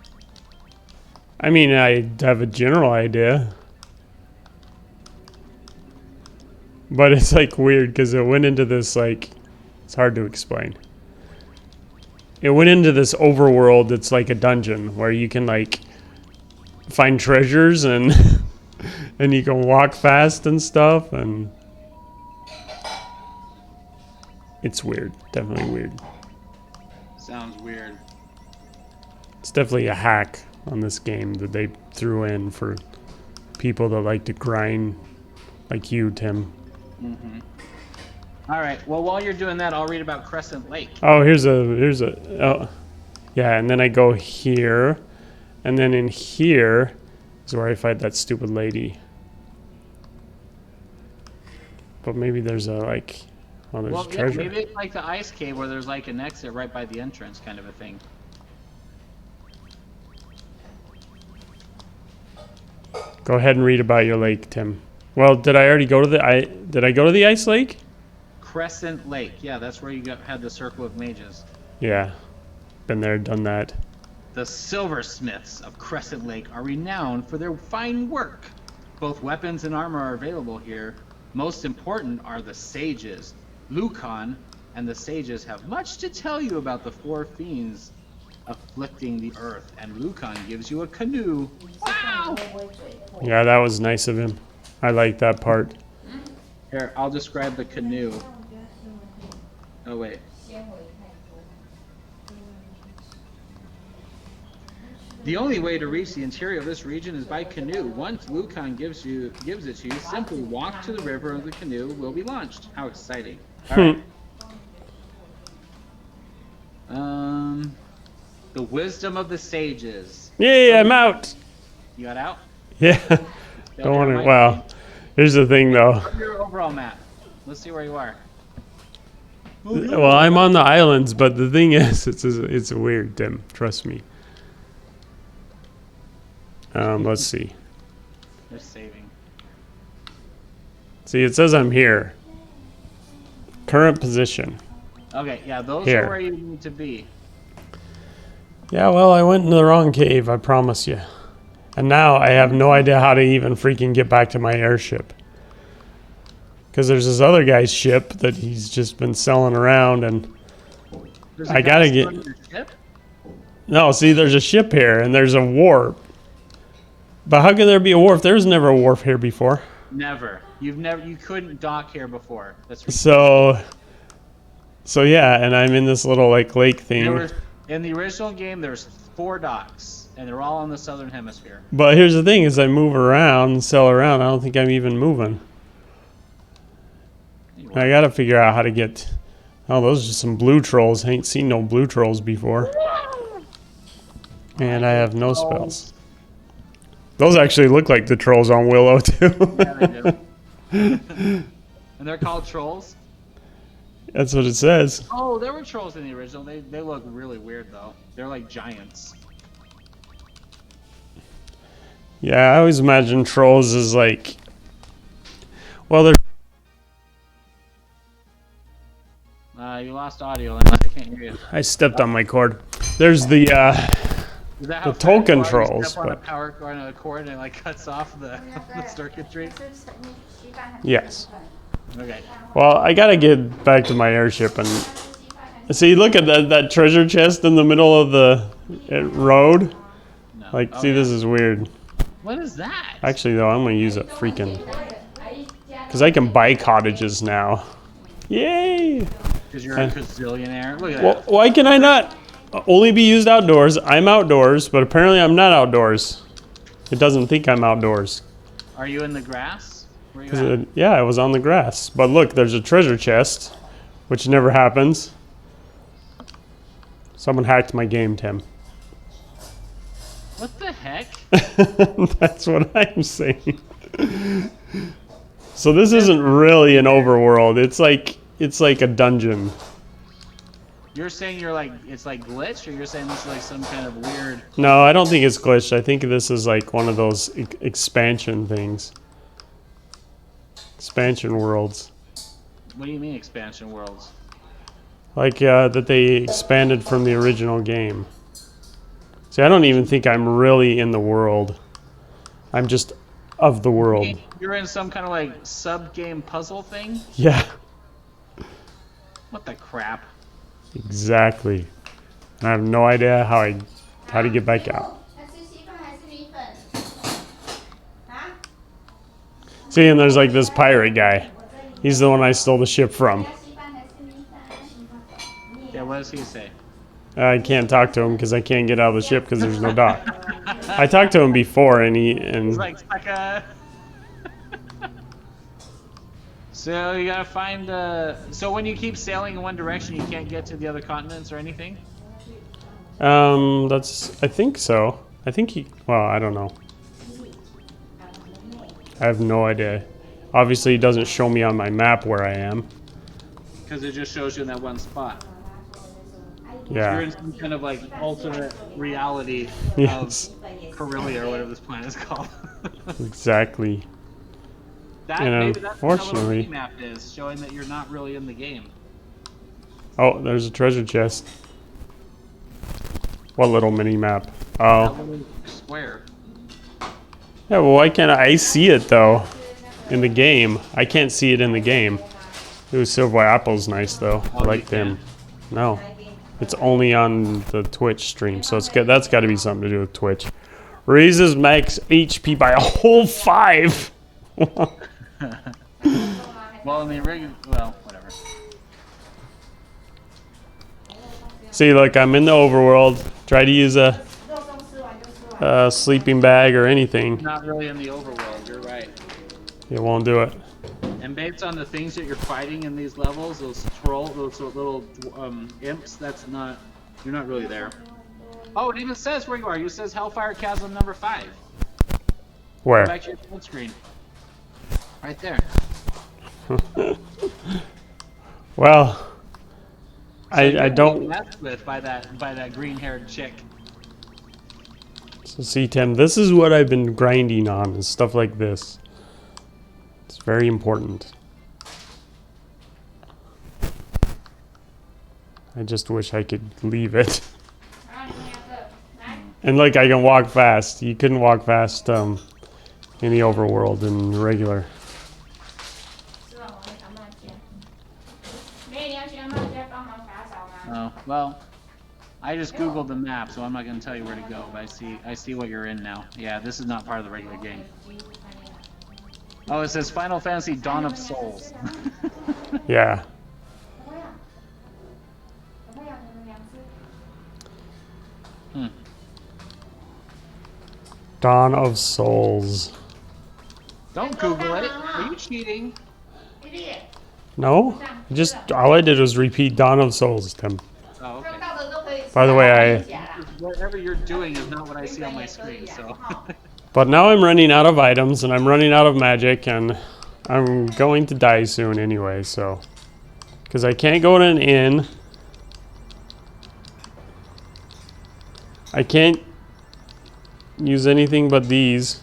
I mean, I have a general idea. But it's like weird because it went into this like, it's hard to explain. It went into this overworld that's like a dungeon where you can like find treasures and and you can walk fast and stuff, and it's weird. Definitely weird. Sounds weird. It's definitely a hack on this game that they threw in for people that like to grind like you, Tim. Mm-hmm. All right. Well, while you're doing that, I'll read about Crescent Lake. Oh, here's a oh, yeah, and then I go here, and then in here is where I fight that stupid lady. But maybe there's a like, oh, there's Well, treasure. yeah, maybe it's like the ice cave where there's like an exit right by the entrance, kind of a thing. Go ahead and read about your lake, Tim. Well, did I already go to the did I go to the ice lake? Crescent Lake. Yeah, that's where you had the Circle of Mages. Yeah, been there, done that. The silversmiths of Crescent Lake are renowned for their fine work. Both weapons and armor are available here. Most important are the sages. Lucan and the sages have much to tell you about the 4 fiends afflicting the earth, and Lucan gives you a canoe. Wow! Yeah, that was nice of him. I like that part. Here, I'll describe the canoe. Oh, wait. The only way to reach the interior of this region is by canoe. Once Lucan gives it to you, simply walk to the river and the canoe will be launched. How exciting. All right. The wisdom of the sages. Yay, I'm out. You got out? Yeah. Don't want to. Well, here's the thing, though. What's your overall map? Let's see where you are. Well, I'm on the islands, but the thing is, it's weird, Tim. Trust me. Let's see. They're saving. See, it says I'm here. Current position. Okay, yeah, those Here. are where you need to be. Yeah, well, I went in the wrong cave, I promise you. And now I have no idea how to even freaking get back to my airship. Because there's this other guy's ship that he's just been selling around, and There's a I guy gotta still get... on your ship? No, see, there's a ship here, and there's a wharf. But how can there be a wharf? There was never a wharf here before. Never. You couldn't dock here before. That's ridiculous. So yeah, and I'm in this little like lake thing. In the original game, there's 4 docks, and they're all in the southern hemisphere. But here's the thing: is I move around and sail around. I don't think I'm even moving. I gotta figure out how to get. Oh, those are just some blue trolls. I ain't seen no blue trolls before. And I have no spells. Those actually look like the trolls on Willow too. Yeah, they do. And they're called trolls? That's what it says. Oh, there were trolls in the original. They look really weird though. They're like giants. Yeah, I always imagine trolls as like, well, they're. You lost audio, and I can't hear you. I stepped on my cord. There's the token trolls. Step on a power cord on a cord and it like cuts off the circuitry. Yes. Okay. Well, I gotta get back to my airship and see. Look at that treasure chest in the middle of the road. No. Like, see, this is weird. What is that? Actually, though, I'm gonna use a freaking because I can buy cottages now. Yay! Because you're a gazillionaire. Look at Well, that. why can I not only be used outdoors? I'm outdoors, but apparently I'm not outdoors. It doesn't think I'm outdoors. Are you in the grass? Where you at? Yeah, I was on the grass. But look, there's a treasure chest, which never happens. Someone hacked my game, Tim. What the heck? That's what I'm saying. So this isn't really an overworld. It's like a dungeon. You're saying it's like glitch, or you're saying this is like some kind of weird? No, I don't think it's glitched. I think this is like one of those expansion things. Expansion worlds. What do you mean expansion worlds? Like that they expanded from the original game. See, I don't even think I'm really in the world. I'm just of the world. You're in some kind of like sub-game puzzle thing? Yeah. What the crap? Exactly. I have no idea how to get back out. See, and there's like this pirate guy. He's the one I stole the ship from. Yeah, what does he say? I can't talk to him because I can't get out of the ship because there's no dock. I talked to him before, and He's like, sucker. So you gotta find. So when you keep sailing in one direction, you can't get to the other continents or anything. I think so. I think well, I don't know. I have no idea. Obviously, it doesn't show me on my map where I am. Because it just shows you in that one spot. Yeah. You're in some kind of like alternate reality Yes. of Corellia or whatever this planet is called. Exactly. Maybe that's what the little unfortunately- mini map is, showing that you're not really in the game. Oh, there's a treasure chest. What little mini map? That Oh. little square. Yeah, well, why can't I see it though? In the game, I can't see it in the game. Ooh, Silver Apple's nice though. I like them. No, it's only on the Twitch stream, so that's got to be something to do with Twitch. Raises max HP by a whole 5. Well, in the regular, whatever. See, look, I'm in the overworld. Try to use a sleeping bag or anything. Not really in the overworld. You're right. It won't do it. And based on the things that you're fighting in these levels, those little imps, you're not really there. Oh, it even says where you are. It says Hellfire Chasm number 5. Go Where? back to your full screen. Right there. Well, So you're I being don't. messed with by that green-haired chick. So see, Tim, this is what I've been grinding on, is stuff like this. It's very important. I just wish I could leave it. And like, I can walk fast. You couldn't walk fast in the overworld in regular. Oh, well, I just googled the map, so I'm not going to tell you where to go, but I see what you're in now. Yeah, this is not part of the regular game. Oh, it says Final Fantasy Dawn of Souls. Yeah. Hmm. Dawn of Souls. Don't Google it. Are you cheating? No? Just all I did was repeat Dawn of Souls, Tim. Oh, okay. By the way, Whatever you're doing is not what I see on my screen, so. but now I'm running out of items and I'm running out of magic and I'm going to die soon anyway, so. Because I can't go to an inn. I can't use anything but these.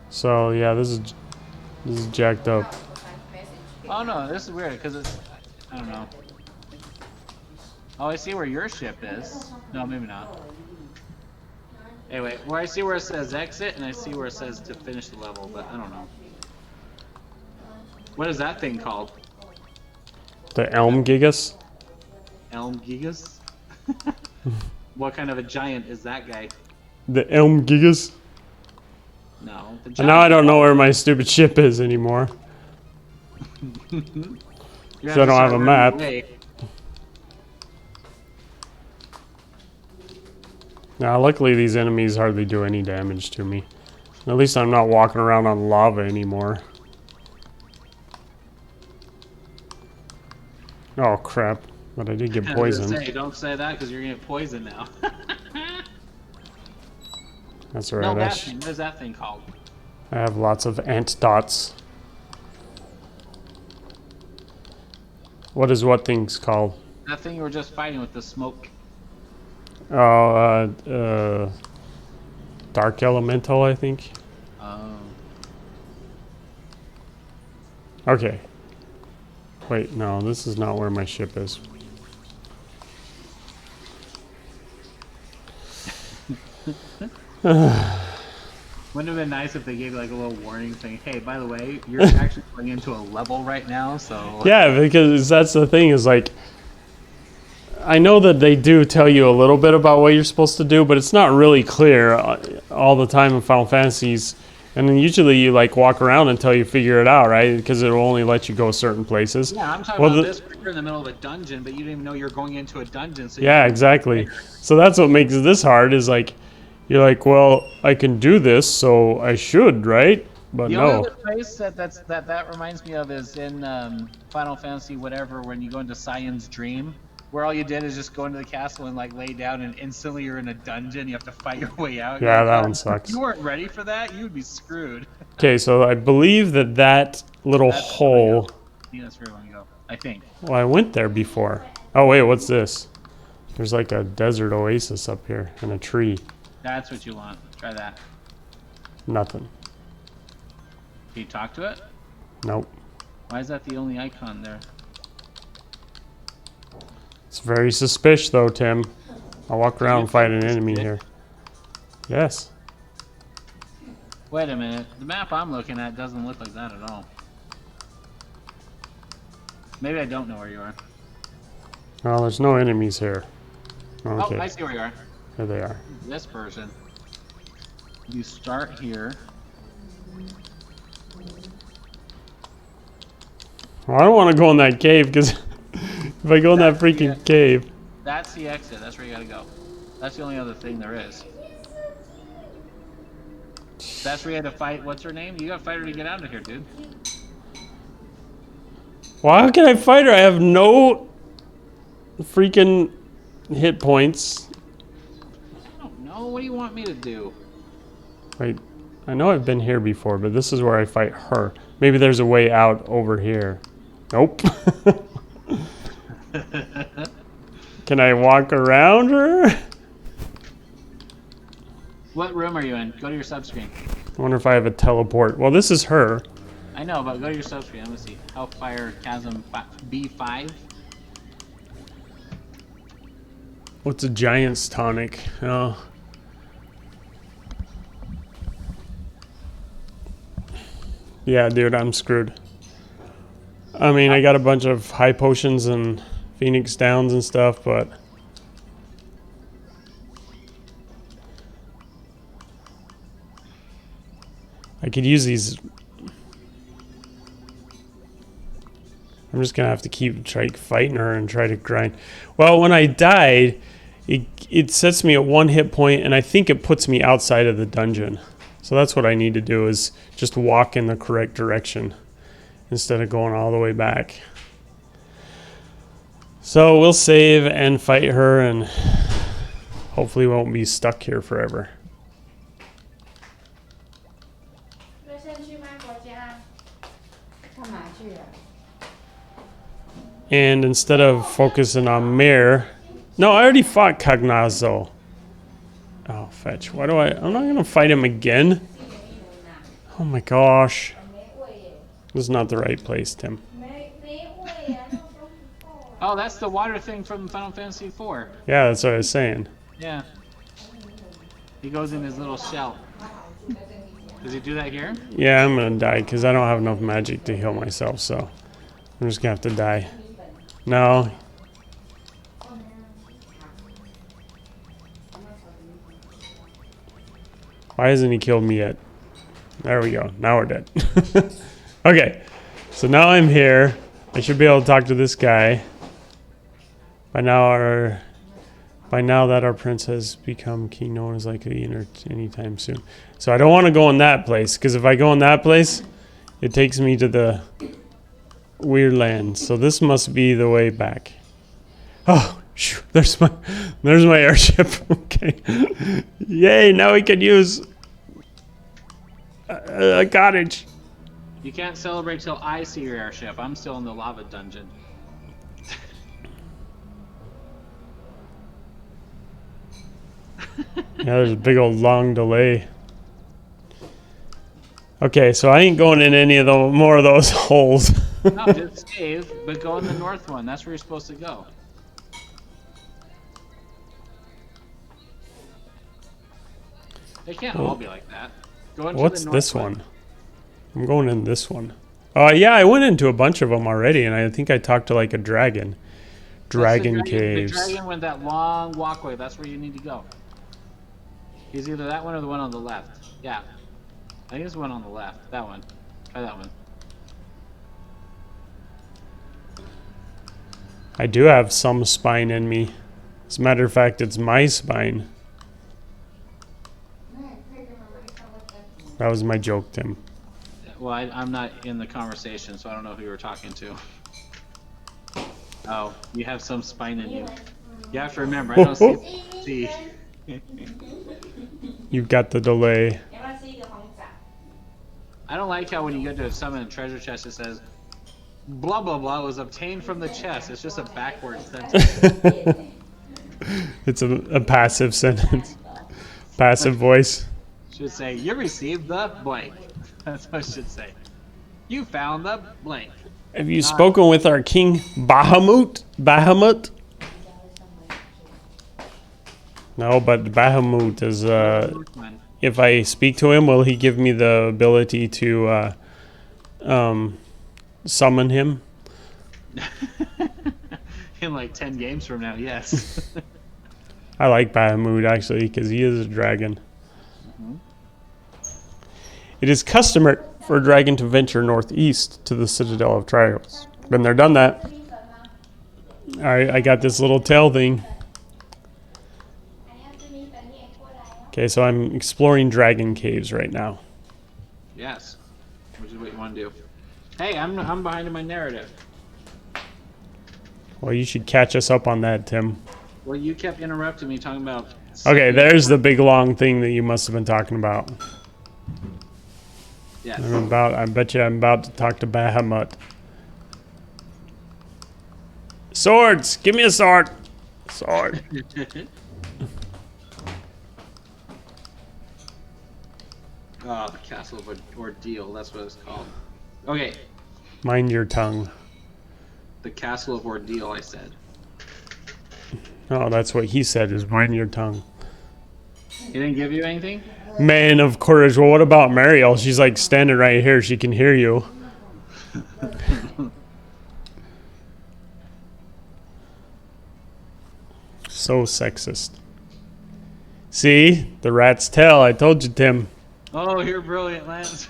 So yeah, this is jacked up. Oh no, this is weird because it's. I don't know. Oh, I see where your ship is. No, maybe not. Anyway, where I see where it says exit and I see where it says to finish the level, but I don't know. What is that thing called? The Elm Gigas? Elm Gigas? What kind of a giant is that guy? The Elm Gigas? No. The And now I giant. don't know where my stupid ship is anymore. You're So I don't have a map. Now, luckily these enemies hardly do any damage to me. At least I'm not walking around on lava anymore. Oh crap, but I did get I was gonna poisoned. say, don't say that because you're gonna get poisoned now. That's No, alright, that thing. What is that thing called? I have lots of ant dots. What is what thing's called? That thing you were just fighting with the smoke. Oh, Dark Elemental, I think. Oh. Okay. Wait, no, this is not where my ship is. Wouldn't it have been nice if they gave like a little warning saying, hey, by the way, you're actually going into a level right now, so... Yeah, because that's the thing is like, I know that they do tell you a little bit about what you're supposed to do, but it's not really clear all the time in Final Fantasies. And then usually you like walk around until you figure it out, right? Because it'll only let you go certain places. Yeah, I'm talking about this. You're in the middle of a dungeon, but you didn't even know you're going into a dungeon. So yeah, exactly. So that's what makes this hard is like, you're like, well, I can do this, so I should, right? But the no. only other place that reminds me of is in Final Fantasy whatever, when you go into Cyan's Dream, where all you did is just go into the castle and like lay down, and instantly you're in a dungeon. You have to fight your way out. Yeah, that one sucks. If you weren't ready for that, you'd be screwed. Okay, so I believe that little hole. Yeah, that's where you want to go. I think. Well, I went there before. Oh wait, what's this? There's like a desert oasis up here and a tree. That's what you want. Try that. Nothing. Can you talk to it? Nope. Why is that the only icon there? It's very suspicious though, Tim. I'll walk around and fight an enemy here. Yes. Wait a minute. The map I'm looking at doesn't look like that at all. Maybe I don't know where you are. Oh, there's no enemies here. Okay. Oh, I see where you are. There they are. This person. You start here. Well, I don't want to go in that cave because if I go in that freaking cave. That's the exit. That's where you gotta go. That's the only other thing there is. That's where you had to fight. What's her name? You gotta fight her to get out of here, dude. Well, how can I fight her? I have no freaking hit points. I don't know. What do you want me to do? Wait, I know I've been here before, but this is where I fight her. Maybe there's a way out over here. Nope. Can I walk around her? What room are you in? Go to your subscreen. I wonder if I have a teleport. Well, this is her. I know, but go to your subscreen. Let me see. Hellfire Chasm B5. What's a giant's tonic? Oh. Yeah, dude, I'm screwed. I mean, I got a bunch of high potions and Phoenix Downs and stuff, but... could use these. I'm just gonna have to keep fighting her and try to grind. Well, when I died, it sets me at 1 hit point, and I think it puts me outside of the dungeon. So that's what I need to do, is just walk in the correct direction instead of going all the way back. So we'll save and fight her, and hopefully won't be stuck here forever. 瑞生去吗？国家？干嘛去了？ And instead of focusing on Mir, no, I already fought Cognazo. Oh, fetch. Why do I'm not gonna fight him again. Oh my gosh. This is not the right place, Tim. Oh, that's the water thing from Final Fantasy IV. Yeah, that's what I was saying. Yeah. He goes in his little shell. Does he do that here? Yeah, I'm gonna die because I don't have enough magic to heal myself, so I'm just gonna have to die. No. Why hasn't he killed me yet? There we go. Now we're dead. Okay. So now I'm here. I should be able to talk to this guy. By now that our prince has become king, no one is likely to enter anytime soon. So I don't want to go in that place, because if I go in that place, it takes me to the weird land. So this must be the way back. Oh, shoo, there's my airship. Okay. Yay, now we can use a cottage. You can't celebrate till I see your airship. I'm still in the lava dungeon. Yeah, there's a big old long delay. Okay, so I ain't going in any of the more of those holes. No, just save, but go in the north one. That's where you're supposed to go. They can't all be like that. Go into What's the north this one? I'm going in this one. Yeah, I went into a bunch of them already, and I think I talked to like a dragon. Dragon caves. The dragon went that long walkway. That's where you need to go. He's either that one or the one on the left. Yeah. I think it's the one on the left. That one. Try that one. I do have some spine in me. As a matter of fact, it's my spine. That was my joke, Tim. Well, I'm not in the conversation, so I don't know who you were talking to. Oh, you have some spine in you. You have to remember, I don't see. You've got the delay. I don't like how when you go to summon a treasure chest, it says, blah blah blah was obtained from the chest. It's just a backwards sentence. It's a passive sentence. Passive voice. Should say, you received the blank. That's what it should say. You found the blank. Have you spoken with our king Bahamut? Bahamut? No, but Bahamut is, if I speak to him, will he give me the ability to summon him? In like 10 games from now, yes. I like Bahamut, actually, because he is a dragon. It is customary for a dragon to venture northeast to the Citadel of Trials. Been there, done that. Alright, I got this little tail thing. Okay, so I'm exploring dragon caves right now. Yes, which is what you want to do. Hey, I'm behind in my narrative. Well, you should catch us up on that, Tim. Well, you kept interrupting me talking about... Okay, there's the big long thing that you must have been talking about. Yes. I bet you I'm about to talk to Bahamut. Swords! Give me a sword! Sword. Oh, the Castle of Ordeal, that's what it's called. Okay, Mind your tongue. the Castle of Ordeal, I said. Oh, that's what he said, is mind your tongue. He didn't give you anything? Man of courage. Well, what about Mariel? She's like standing right here. She can hear you. So sexist. See? The rat's tail. I told you, Tim. Oh, you're brilliant, Lance.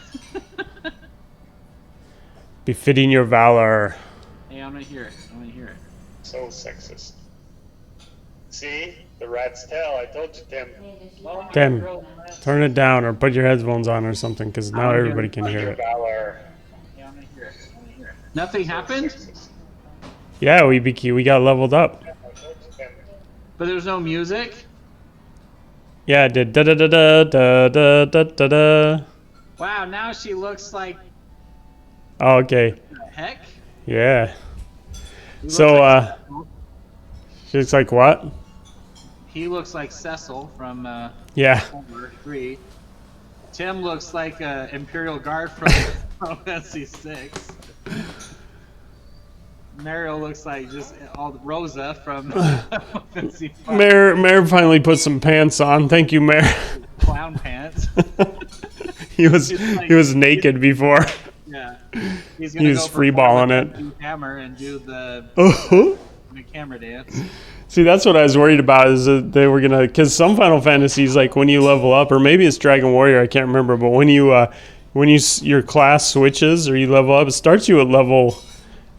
Befitting your valor. Hey, I'm gonna hear it. I'm gonna hear it. So sexist. See? The rat's tail. I told you, Tim. Well, you're Tim, brilliant, Lance. turn it down or put your headphones on or something, because now I'm everybody gonna- can hear it. Yeah, I'm gonna hear it. I'm gonna hear it. Nothing happened? Yeah, we got leveled up. But there's no music? Yeah, it did da da da da da da da da da. Wow, now she looks like Oh, okay. the heck? Yeah. He looks So, like, she's like, what? he looks like Cecil from Yeah. Homer 3. Tim looks like Imperial Guard from SC6. Mario looks like just all Rosa from SC5. Mayor finally put some pants on. Thank you, Mayor. Clown pants. he was naked before. Yeah. He was go freeballing perform it. with the Hammer and do the camera dance. See, that's what I was worried about, is that they were gonna, because some Final Fantasies, like when you level up, or maybe it's Dragon Warrior, I can't remember, but when your class switches or you level up, it starts you at level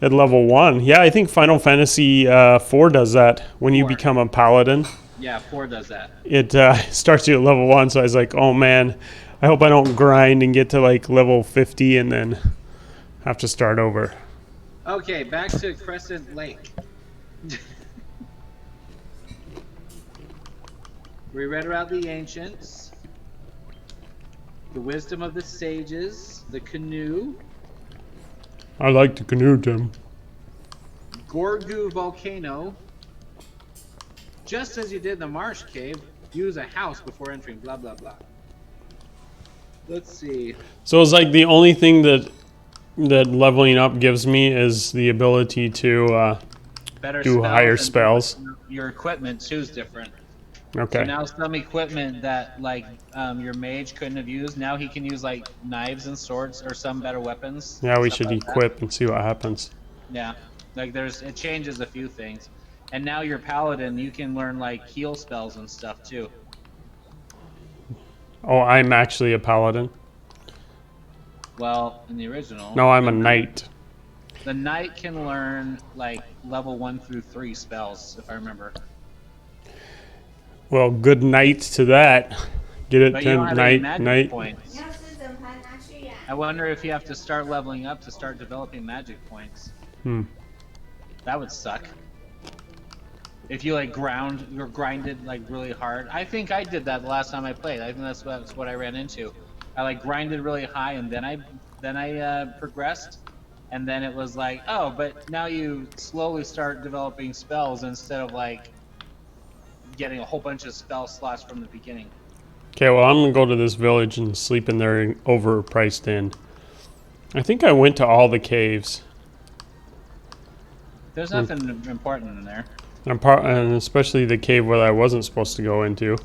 1. Yeah, I think Final Fantasy 4 does that. When you 4. become a paladin, Yeah, 4 does that. it starts you at level 1. So I was like, oh man, I hope I don't grind and get to like level 50 and then have to start over. Okay, back to Crescent Lake. We read about the ancients, the wisdom of the sages, the canoe, I like the canoe, Tim. Gorgu volcano. Just as you did in the marsh cave, use a house before entering. Blah blah blah. Let's see. So it's like the only thing that leveling up gives me is the ability to Better do higher spells. Your equipment too is different. Okay. So now some equipment that like your mage couldn't have used, now he can use like knives and swords or some better weapons. Yeah, we stuff should like that. equip and see what happens. Yeah, like it changes a few things, and now your paladin, you can learn like heal spells and stuff too. Oh, I'm actually a paladin. Well, in the original. No, I'm a knight. The knight can learn like level 1 through 3 spells, if I remember. Well, good night to that. Get it, But you don't Tim? have any Night, magic night. points. 要是整盘拿去呀、 I wonder if you have to start leveling up to start developing magic points. That would suck. If you like grinded like really hard. I think I did that the last time I played. I think that's what I ran into. I like grinded really high and then I progressed, and then it was like, oh, but now you slowly start developing spells instead of like getting a whole bunch of spell slots from the beginning. Okay, well, I'm gonna go to this village and sleep in their overpriced inn. I think I went to all the caves, There's nothing important in there. and especially the cave where I wasn't supposed to go into.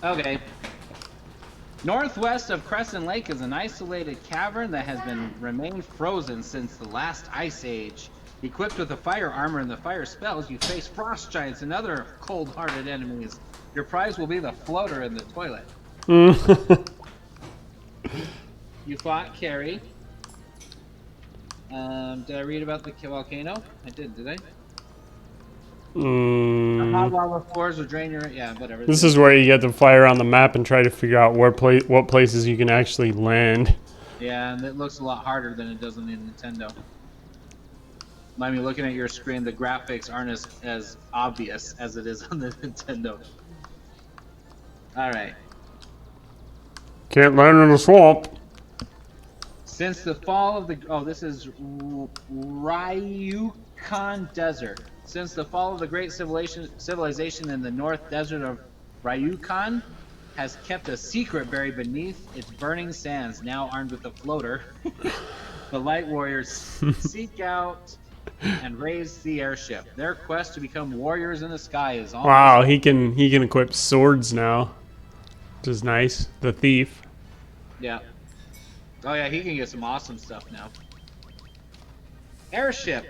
Okay. Northwest of Crescent Lake is an isolated cavern that has remained frozen since the last ice age. Equipped with a fire armor and the fire spells, you face frost giants and other cold-hearted enemies. Your prize will be the floater in the toilet. You fought Carrie. Did I read about the volcano? I did I? Hot lava floors will drain your... Yeah, whatever. This is where you get to fly around the map and try to figure out what places you can actually land. Yeah, and it looks a lot harder than it does on the Nintendo. I mean, looking at your screen, the graphics aren't as obvious as it is on the Nintendo. Alright. Can't land in the swamp. Since the fall of the... Oh, this is Ryukon Desert. Since the fall of the great civilization in the North Desert of Ryukon has kept a secret buried beneath its burning sands, now armed with a floater, the Light Warriors seek out and raise the airship. Their quest to become warriors in the sky is almost... Wow, he can equip swords now, which is nice. The thief. Yeah. Oh yeah, he can get some awesome stuff now. Airship.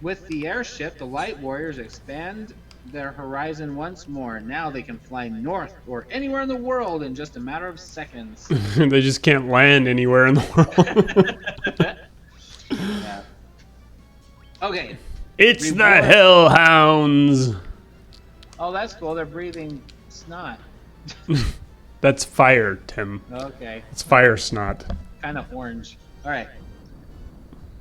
With the airship, the Light Warriors expand their horizon once more. Now they can fly north or anywhere in the world in just a matter of seconds. They just can't land anywhere in the world. Yeah. Okay. It's the Reward- Hellhounds. Oh, that's cool. They're breathing snot. That's fire, Tim. Okay. It's fire snot. Kind of orange. All right.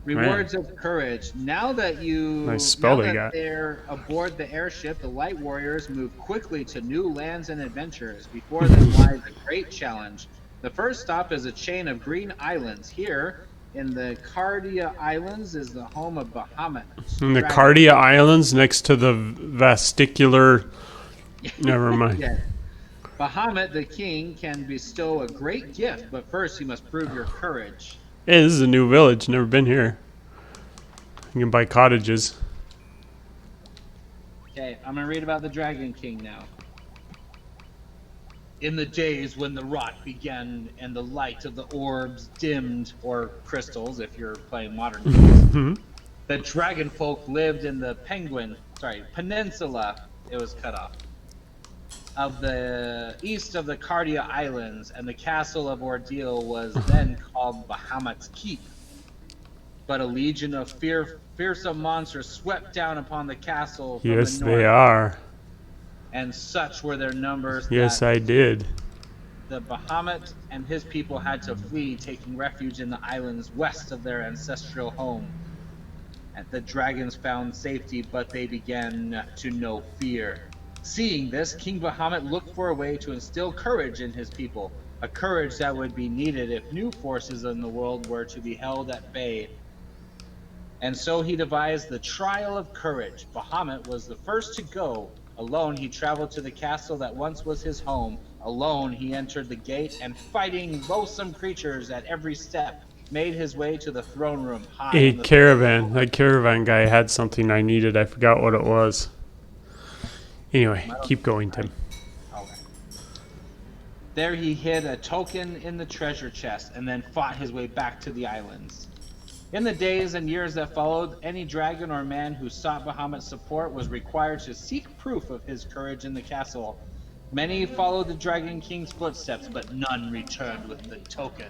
Rewards of courage. Now that Nice spell they got. they're aboard the airship, the Light Warriors move quickly to new lands and adventures. Before them lies a great challenge. The first stop is a chain of green islands. Here, in the Cardia Islands, is the home of Bahamut. In the Cardia Islands, next to the Vasticular. Never mind. Yes. Bahamut, the king, can bestow a great gift, but first you must prove your courage. Hey, this is a new village. Never been here. You can buy cottages. Okay, I'm gonna read about the Dragon King now. In the days when the rot began and the light of the orbs dimmed, or crystals if you're playing modern games, the dragon folk lived in the peninsula, it was cut off, of the east of the Cardia Islands, and the castle of Ordeal was then called Bahamut's Keep. But a legion of fearsome monsters swept down upon the castle from Yes, the north. they are. And such were their numbers Yes, that I did. the Bahamut and his people had to flee, taking refuge in the islands west of their ancestral home. And the dragons found safety, but they began to know fear. Seeing this, King Bahamut looked for a way to instill courage in his people, a courage that would be needed if new forces in the world were to be held at bay. And so he devised the Trial of Courage. Bahamut was the first to go. Alone he traveled to the castle that once was his home. Alone he entered the gate, and fighting loathsome creatures at every step, made his way to the throne room high A in the caravan. That caravan guy had something I needed. I forgot what it was. Anyway, keep going, Tim. Okay. There he hid a token in the treasure chest and then fought his way back to the islands. In the days and years that followed, any dragon or man who sought Bahamut's support was required to seek proof of his courage in the castle. Many followed the Dragon King's footsteps, but none returned with the token.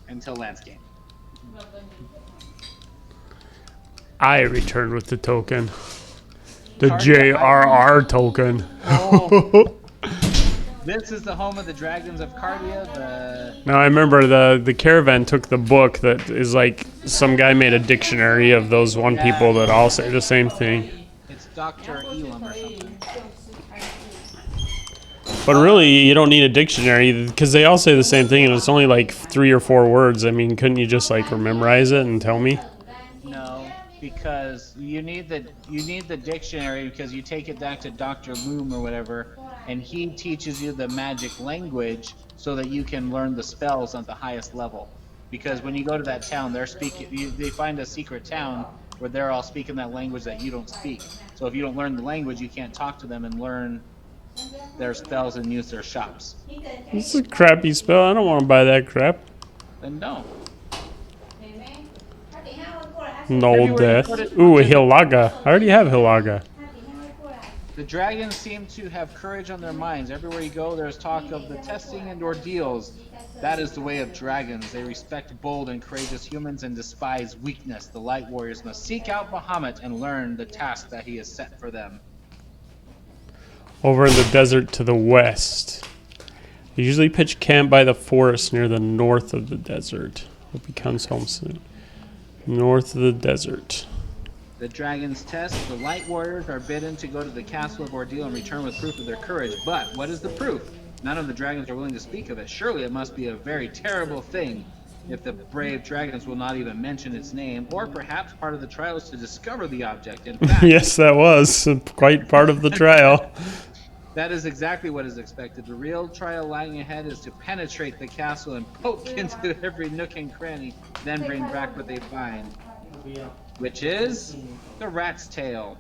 Until Lance came. I returned with the token. The JRR token. Oh. This is the home of the dragons of Cardia. Now I remember the caravan took the book that is like some guy made a dictionary of those one people that all say the same thing. It's Dr. Elam or something. But really, you don't need a dictionary because they all say the same thing and it's only like 3 or 4 words. I mean, couldn't you just like memorize it and tell me? No, because you need the dictionary because you take it back to Dr. Loom or whatever, and he teaches you the magic language so that you can learn the spells at the highest level. Because when you go to that town, they find a secret town where they're all speaking that language that you don't speak. So if you don't learn the language, you can't talk to them and learn their spells and use their shops. This is a crappy spell. I don't want to buy that crap. Then no. Null death. Ooh, a Hilaga. I already have Hilaga. The dragons seem to have courage on their minds. Everywhere you go, there's talk of the testing and ordeals. That is the way of dragons. They respect bold and courageous humans and despise weakness. The Light Warriors must seek out Bahamut and learn the task that he has set for them. Over in the desert to the west. They usually pitch camp by the forest near the north of the desert. Hope he comes home soon. North of the desert. The dragons test. The Light Warriors are bidden to go to the castle of Ordeal and return with proof of their courage. But what is the proof? None of the dragons are willing to speak of it. Surely it must be a very terrible thing if the brave dragons will not even mention its name, or perhaps part of the trial is to discover the object. In fact, Yes, that was quite part of the trial. that is exactly what is expected. The real trial lying ahead is to penetrate the castle and poke into every nook and cranny, then bring back what they find, which is the rat's tail.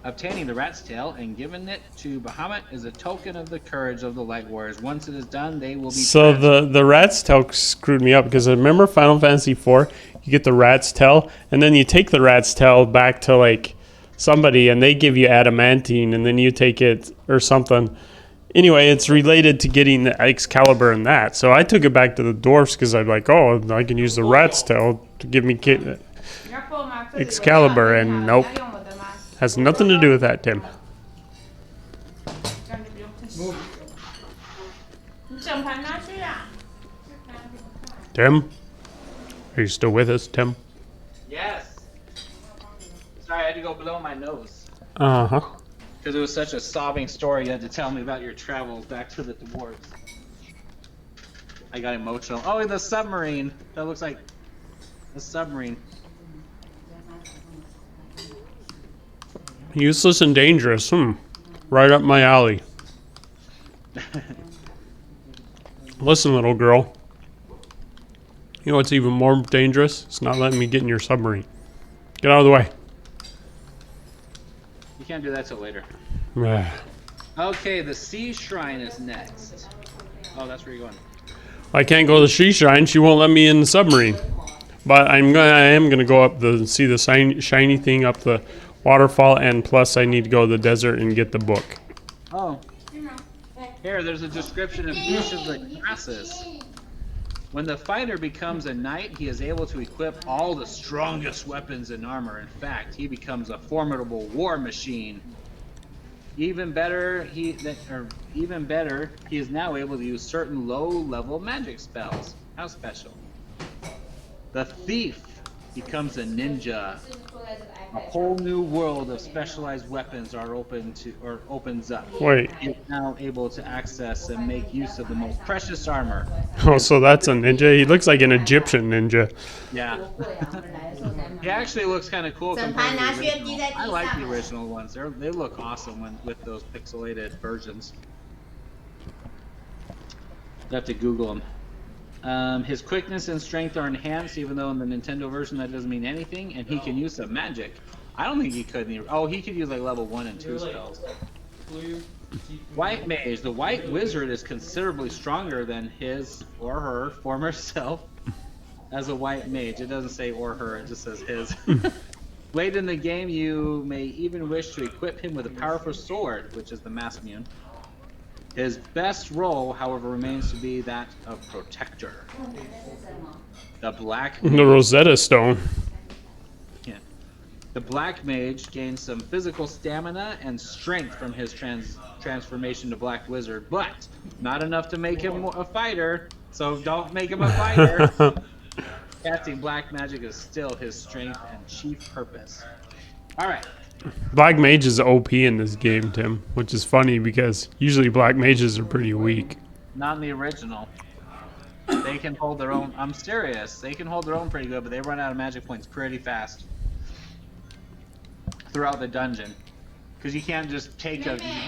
Obtaining the rat's tail and giving it to Bahamut is a token of the courage of the Light Warriors. Once it is done, they will be So the rat's tail screwed me up because I remember Final Fantasy IV, you get the rat's tail, and then you take the rat's tail back to like somebody, and they give you adamantine, and then you take it or something. Anyway, it's related to getting the Excalibur and that. So I took it back to the dwarfs because I'm like, oh, I can use the rat's tail to give me Excalibur, and nope. Has nothing to do with that, Tim. Tim? Are you still with us, Tim? Yes. Sorry, I had to go blow my nose. Uh-huh. Because it was such a sobbing story you had to tell me about your travels back to the dwarves. I got emotional. Oh, the submarine. That looks like a submarine. Useless and dangerous. Right up my alley. Listen, little girl. You know what's even more dangerous? It's not letting me get in your submarine. Get out of the way. You can't do that till later. Okay, the sea shrine is next. Oh, that's where you're going. I can't go to the sea shrine. She won't let me in the submarine. But I am gonna go up see the shiny thing up the waterfall, and plus I need to go to the desert and get the book. Oh. Here, there's a description of each of the classes. When the fighter becomes a knight, he is able to equip all the strongest weapons and armor. In fact, he becomes a formidable war machine. Even better, he is now able to use certain low-level magic spells. How special. The thief becomes a ninja. A whole new world of specialized weapons opens up. Wait. He is now able to access and make use of the most precious armor. Oh, so that's a ninja? He looks like an Egyptian ninja. Yeah. He actually looks kind of cool compared to the original. I like the original ones. They look awesome with those pixelated versions. You have to Google them. His quickness and strength are enhanced, even though in the Nintendo version that doesn't mean anything, and he can use some magic. I don't think he could. He could use like level 1 and 2 spells. White Mage. The White Wizard is considerably stronger than his or her former self as a White Mage. It doesn't say or her, it just says his. Late in the game, you may even wish to equip him with a powerful sword, which is the Mass Mune. His best role, however, remains to be that of Protector. The Black Mage. The Rosetta Stone. Yeah. The Black Mage gains some physical stamina and strength from his transformation to Black Wizard, but not enough to make him a fighter, so don't make him a fighter. Casting black magic is still his strength and chief purpose. Alright. Black Mage is OP in this game, Tim, which is funny because usually Black Mages are pretty weak. Not in the original. They can hold their own. I'm serious. They can hold their own pretty good, but they run out of magic points pretty fast throughout the dungeon. Because you can't just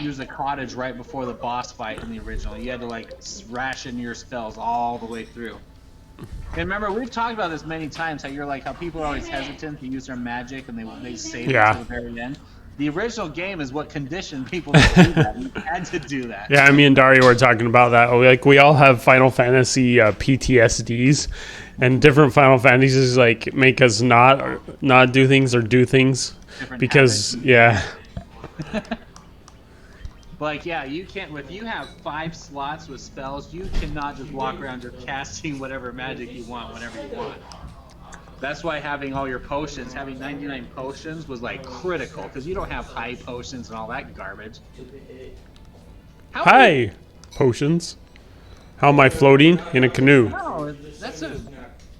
use a cottage right before the boss fight in the original. You had to like ration your spells all the way through. And remember, we've talked about this many times, how people are always hesitant to use their magic and they save it to the very end. The original game is what conditioned people to do that. You had to do that. Yeah, me and Dario were talking about that. Like, we all have Final Fantasy PTSDs, and different Final Fantasies like make us not do things or do things Different because habits. yeah. Like, yeah, you can't. If you have 5 slots with spells, you cannot just walk around just casting whatever magic you want whenever you want. That's why having all your potions, having 99 potions was like critical, because you don't have high potions and all that garbage. Hi, potions. How am I floating in a canoe? No,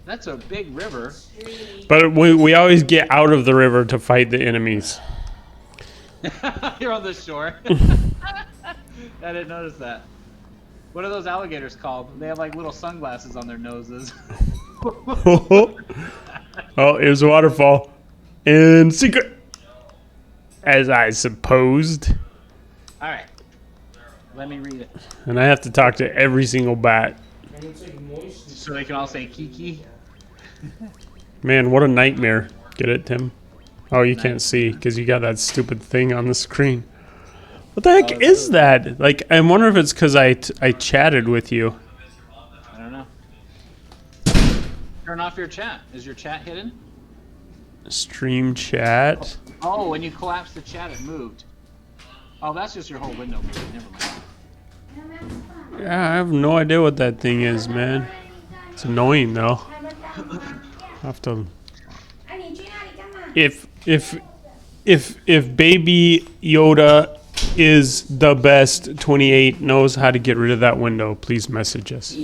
that's a big river. But we always get out of the river to fight the enemies. You're on the shore. I didn't notice that. What are those alligators called? They have like little sunglasses on their noses. Oh, it was a waterfall. In secret. As I supposed. Alright. Let me read it. And I have to talk to every single bat. So they can all say Kiki. Man, what a nightmare. Get it, Tim? Oh, you can't see because you got that stupid thing on the screen. What the heck is that? Like, I wonder if it's because I chatted with you. I don't know. Turn off your chat. Is your chat hidden? Stream chat. Oh, when you collapse the chat, it moved. Oh, that's just your whole window moving. Never mind. Yeah, I have no idea what that thing is, man. It's annoying though. I have to. If Baby Yoda is the best 28 knows how to get rid of that window, please message us.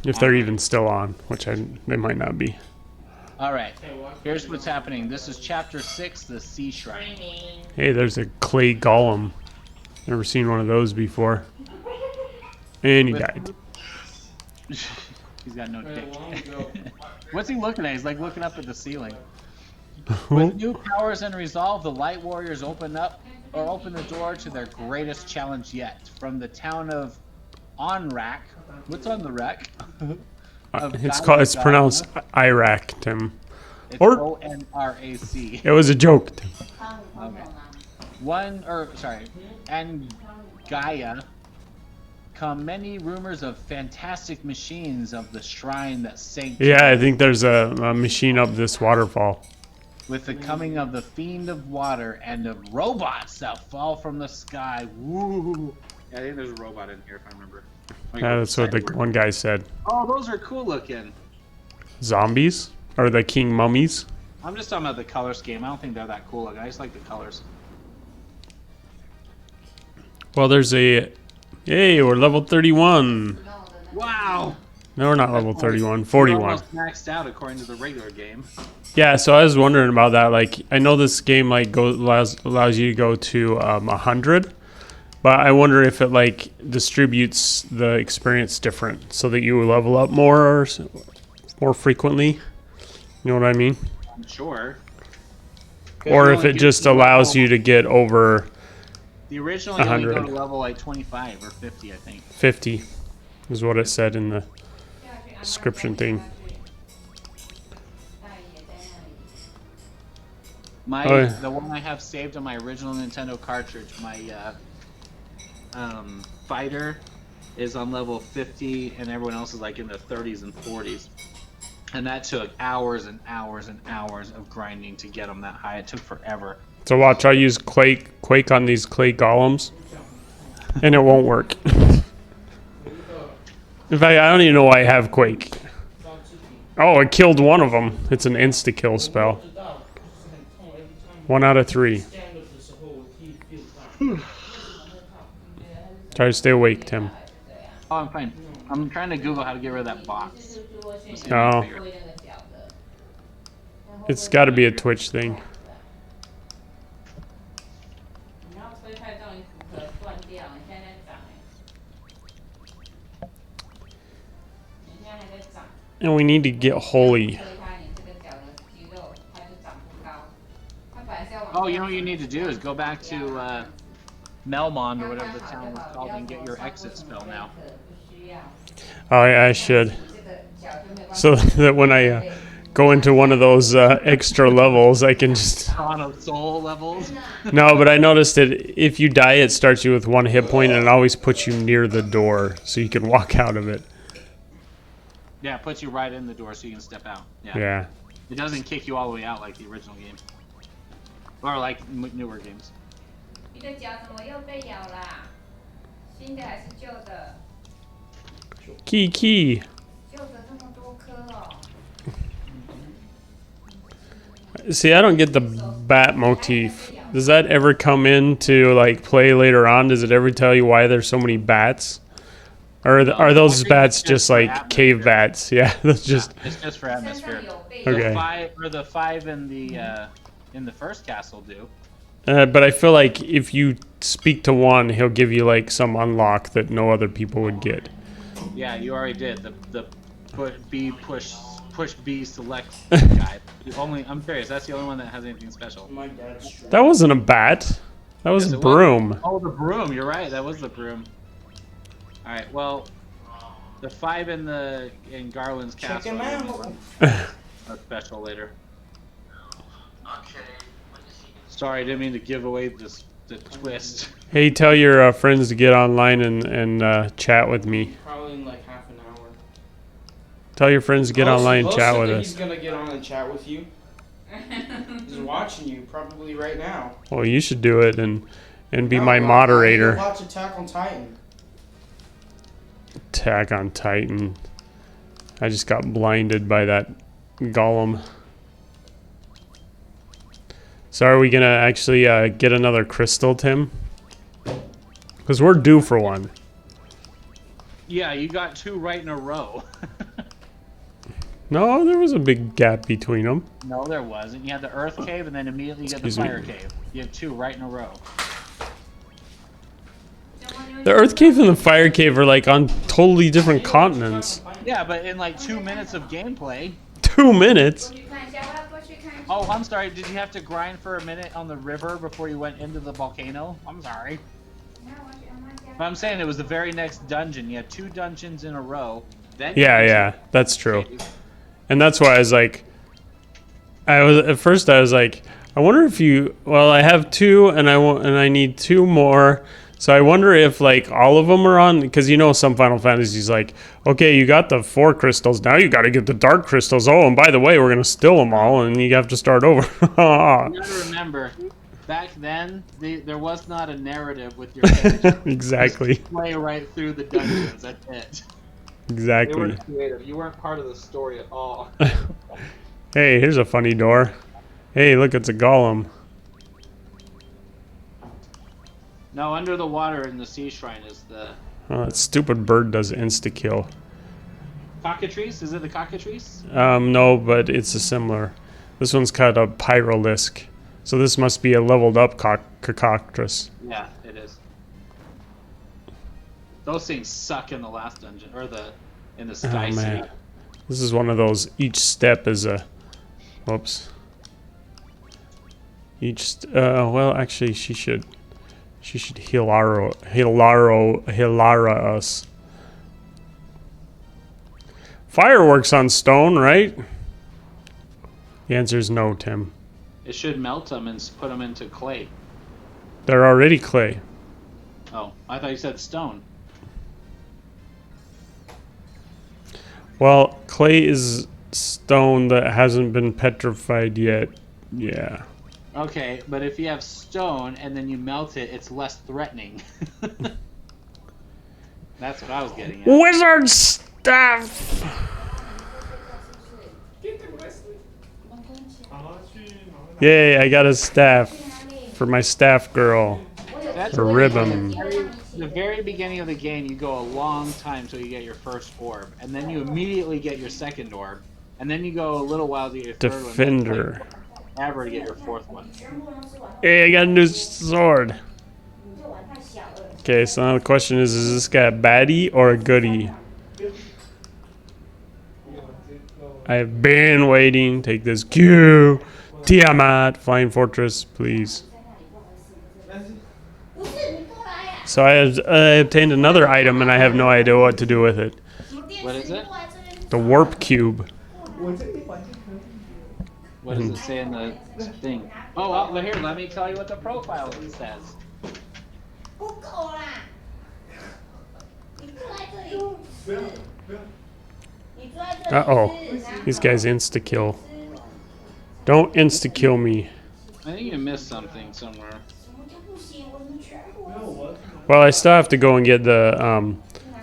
If they're even still on, which they might not be. All right. Here's what's happening. This is chapter 6, the Sea Shrine. Hey, there's a clay golem. Never seen one of those before. And he died. He's got no dick. What's he looking at? He's like looking up at the ceiling. With new powers and resolve, the Light Warriors open the door to their greatest challenge yet. From the town of Onrak. What's on the rack? It's pronounced Iraq, Tim. It's Or O-N-R-A-C. it was a joke, Tim. Okay. And Gaia come many rumors of fantastic machines of the shrine that sank. Yeah, I think there's a machine up this waterfall. With the coming of the fiend of water and of robots that fall from the sky. Woo! Yeah, I think there's a robot in here if I remember. Yeah, that's what the one guy said. Oh, those are cool looking. Zombies? Or the king mummies? I'm just talking about the color scheme. I don't think they're that cool looking. I just like the colors. Well, there's a... Hey, we're level 31. Wow! No, we're not level 31. We're 41. almost maxed out according to the regular game. Yeah, so I was wondering about that. Like, I know this game like allows you to go to 100, but I wonder if it like distributes the experience different so that you level up more frequently. You know what I mean? I'm sure. Or if it just allows you to get over The original you only go 100. to level like 25 or 50, I think. 50 is what it said in the description thing. The one I have saved on my original Nintendo cartridge, my fighter is on level 50, and everyone else is like in the 30s and 40s. And that took hours and hours and hours of grinding to get them that high. It took forever. So watch, I use Quake on these clay golems, and it won't work. In fact, I don't even know why I have Quake. Oh, I killed one of them. It's an insta-kill spell. 1 out of 3. Try to stay awake, Tim. Oh, I'm fine. I'm trying to Google how to get rid of that box. Oh. It's got to be a Twitch thing. And we need to get holy. Oh, you know what you need to do is go back to Melmond or whatever the town was called and get your exit spell now. Oh, I should. So that when I go into one of those extra levels, I can just... On a soul levels? No, but I noticed that if you die, it starts you with 1 hit point, and it always puts you near the door so you can walk out of it. Yeah, it puts you right in the door so you can step out. Yeah. It doesn't kick you all the way out like the original game. Or like newer games. Key. See, I don't get the bat motif. Does that ever come into like play later on? Does it ever tell you why there's so many bats? Or are those bats just like cave bats? Yeah, that's just. It's just for atmosphere. Okay. The five in the first castle do. But I feel like if you speak to one, he'll give you like some unlock that no other people would get. Yeah, you already did the push B select guy. I'm serious. That's the only one that has anything special. That wasn't a bat. That was a broom. Oh, the broom. You're right. That was the broom. All right. Well, the 5 in Garland's castle. A special later. Sorry, I didn't mean to give away the twist. Hey, tell your friends to get online and chat with me. Probably in like half an hour. Tell your friends to get online and chat with He's us. gonna get on and chat with you. He's watching you probably right now. Well, you should do it and be my No, moderator. Watch Attack on Titan. Attack on Titan. I just got blinded by that golem. So are we gonna actually get another crystal, Tim? Because we're due for one. Yeah, you got 2 right in a row. No, there was a big gap between them. No, there wasn't. You had the Earth Cave, and then immediately you get the Excuse me. Fire Cave. You have 2 right in a row. The Earth Cave and the Fire Cave are like on totally different continents. Yeah, but in like 2 minutes of gameplay. 2 minutes? Oh, I'm sorry. Did you have to grind for a minute on the river before you went into the volcano? I'm sorry. But I'm saying it was the very next dungeon. You had 2 dungeons in a row. Then Yeah, that's true. And that's why I was like, at first I was like, I wonder if you, well, I have 2 and I need 2 more. So I wonder if like all of them are on, because you know some Final Fantasies like, okay, you got the 4 crystals, now you got to get the dark crystals. Oh, and by the way, we're gonna steal them all, and you have to start over. You gotta remember, back then there was not a narrative with your character. Exactly. Just play right through the dungeons. That's it. They Exactly. weren't creative. You weren't part of the story at all. Hey, here's a funny door. Hey, look, it's a golem. No, under the water in the sea shrine is the Oh, that stupid bird does insta-kill. cockatrice. Is it the cockatrice? No, but it's a similar. This one's got a pyrolisk. So this must be a leveled up cockatrice. Yeah, it is. Those things suck in the last dungeon, or in the Sky Oh, man. City. This is one of those, each step is a... Whoops. Well, actually, she should Hilara us. Fireworks on stone, right? The answer is no, Tim. It should melt them and put them into clay. They're already clay. Oh, I thought you said stone. Well, clay is stone that hasn't been petrified yet. Yeah. Okay, but if you have stone and then you melt it, it's less threatening. That's what I was getting at. Wizard stuff! Yay, I got a staff for my staff girl. That's A ribbon. The very beginning of the game, you go a long time till you get your first orb, and then you immediately get your second orb, and then you go a little while to get your third one. Defender. Ever to get your 4th one. Hey, I got a new sword. Okay, so now the question is this guy a baddie or a goodie? I've been waiting. Take this Q. Tiamat, Flying Fortress, please. So I obtained another item and I have no idea what to do with it. What is it? The warp cube. What does it say in the thing? Oh, well, here, let me tell you what the profile says. Uh-oh. These guys insta-kill. Don't insta-kill me. I think you missed something somewhere. Well, I still have to go and get the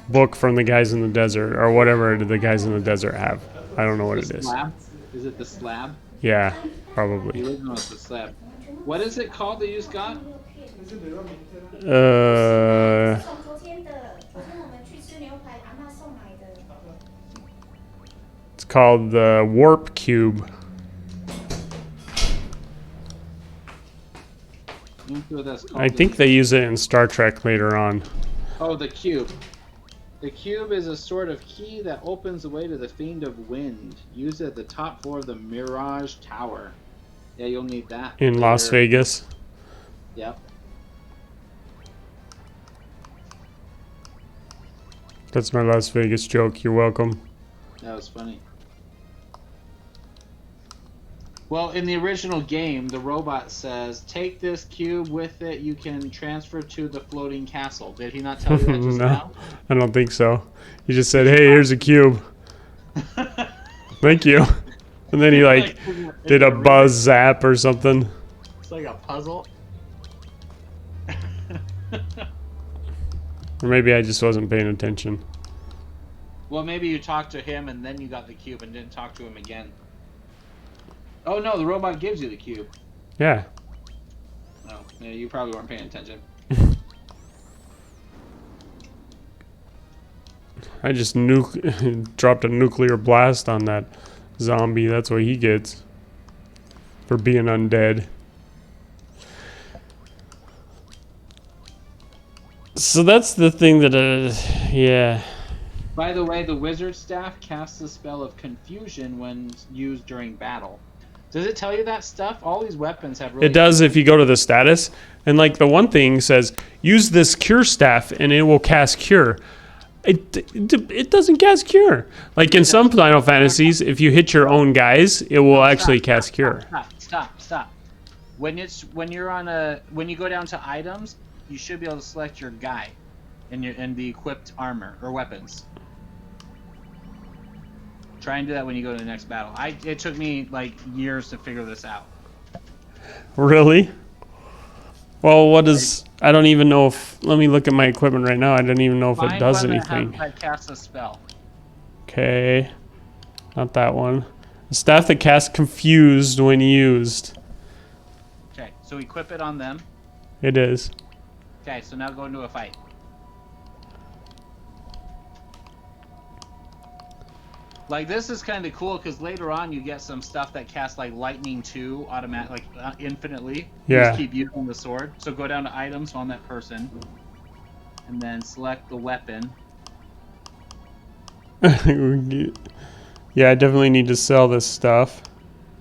book from the guys in the desert, or whatever the guys in the desert have. I don't know what it is. Slab? Is it the slab? Yeah, The probably. original is the slab. What is it called that you just got? It's called the warp cube. I think they use it in Star Trek later on. Oh, the cube. The cube is a sort of key that opens the way to the Fiend of Wind. Used at the top floor of the Mirage Tower. Yeah, you'll need that. In Las Vegas. Yep. That's my Las Vegas joke. You're welcome. That was funny. Well, in the original game, the robot says, take this cube with it, you can transfer to the floating castle. Did he not tell you that just No, now? I don't think so. He just said, hey, here's a cube. Thank you. And then he like did a buzz zap or something. It's like a puzzle. Or maybe I just wasn't paying attention. Well, maybe you talked to him and then you got the cube and didn't talk to him again. Oh no, the robot gives you the cube. Yeah. Oh, yeah, you probably weren't paying attention. I just dropped a nuclear blast on that zombie. That's what he gets for being undead. So that's the thing that, yeah. By the way, the wizard staff casts the spell of confusion when used during battle. Does it tell you that stuff? All these weapons have really... It does if you go to the status. And like the one thing says, use this cure staff and it will cast cure. It doesn't cast cure. Like in some Final Fantasies, if you hit your own guys, it will actually cast cure. Stop. When you go down to items, you should be able to select your guy in the equipped armor or weapons. Try and do that when you go to the next battle. It took me like years to figure this out. Really? Well, what is... I don't even know if... Let me look at my equipment right now. I don't even know if it does anything. That casts a spell. Okay. Not that one. The staff that casts confused when used. Okay, so equip it on them. It is. Okay, so now go into a fight. Like, this is kind of cool because later on you get some stuff that casts like lightning 2 automatic, like infinitely. You Yeah. just keep using the sword. So go down to items on that person, and then select the weapon. Yeah, I definitely need to sell this stuff.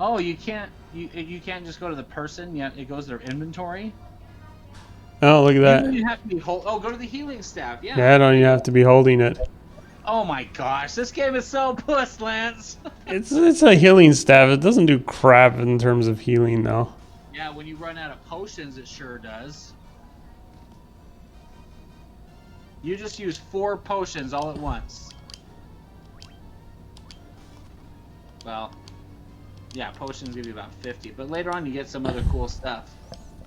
Oh, you can't. You can't just go to the person. Yet it goes to their inventory. Oh, look at that. You have to be go to the healing staff. Yeah. Yeah, I don't even have to be holding it. Oh my gosh, this game is so puss, Lance. It's a healing staff. It doesn't do crap in terms of healing, though. Yeah, when you run out of potions, it sure does. You just use 4 potions all at once. Well, yeah, potions give you about 50, but later on you get some other cool stuff.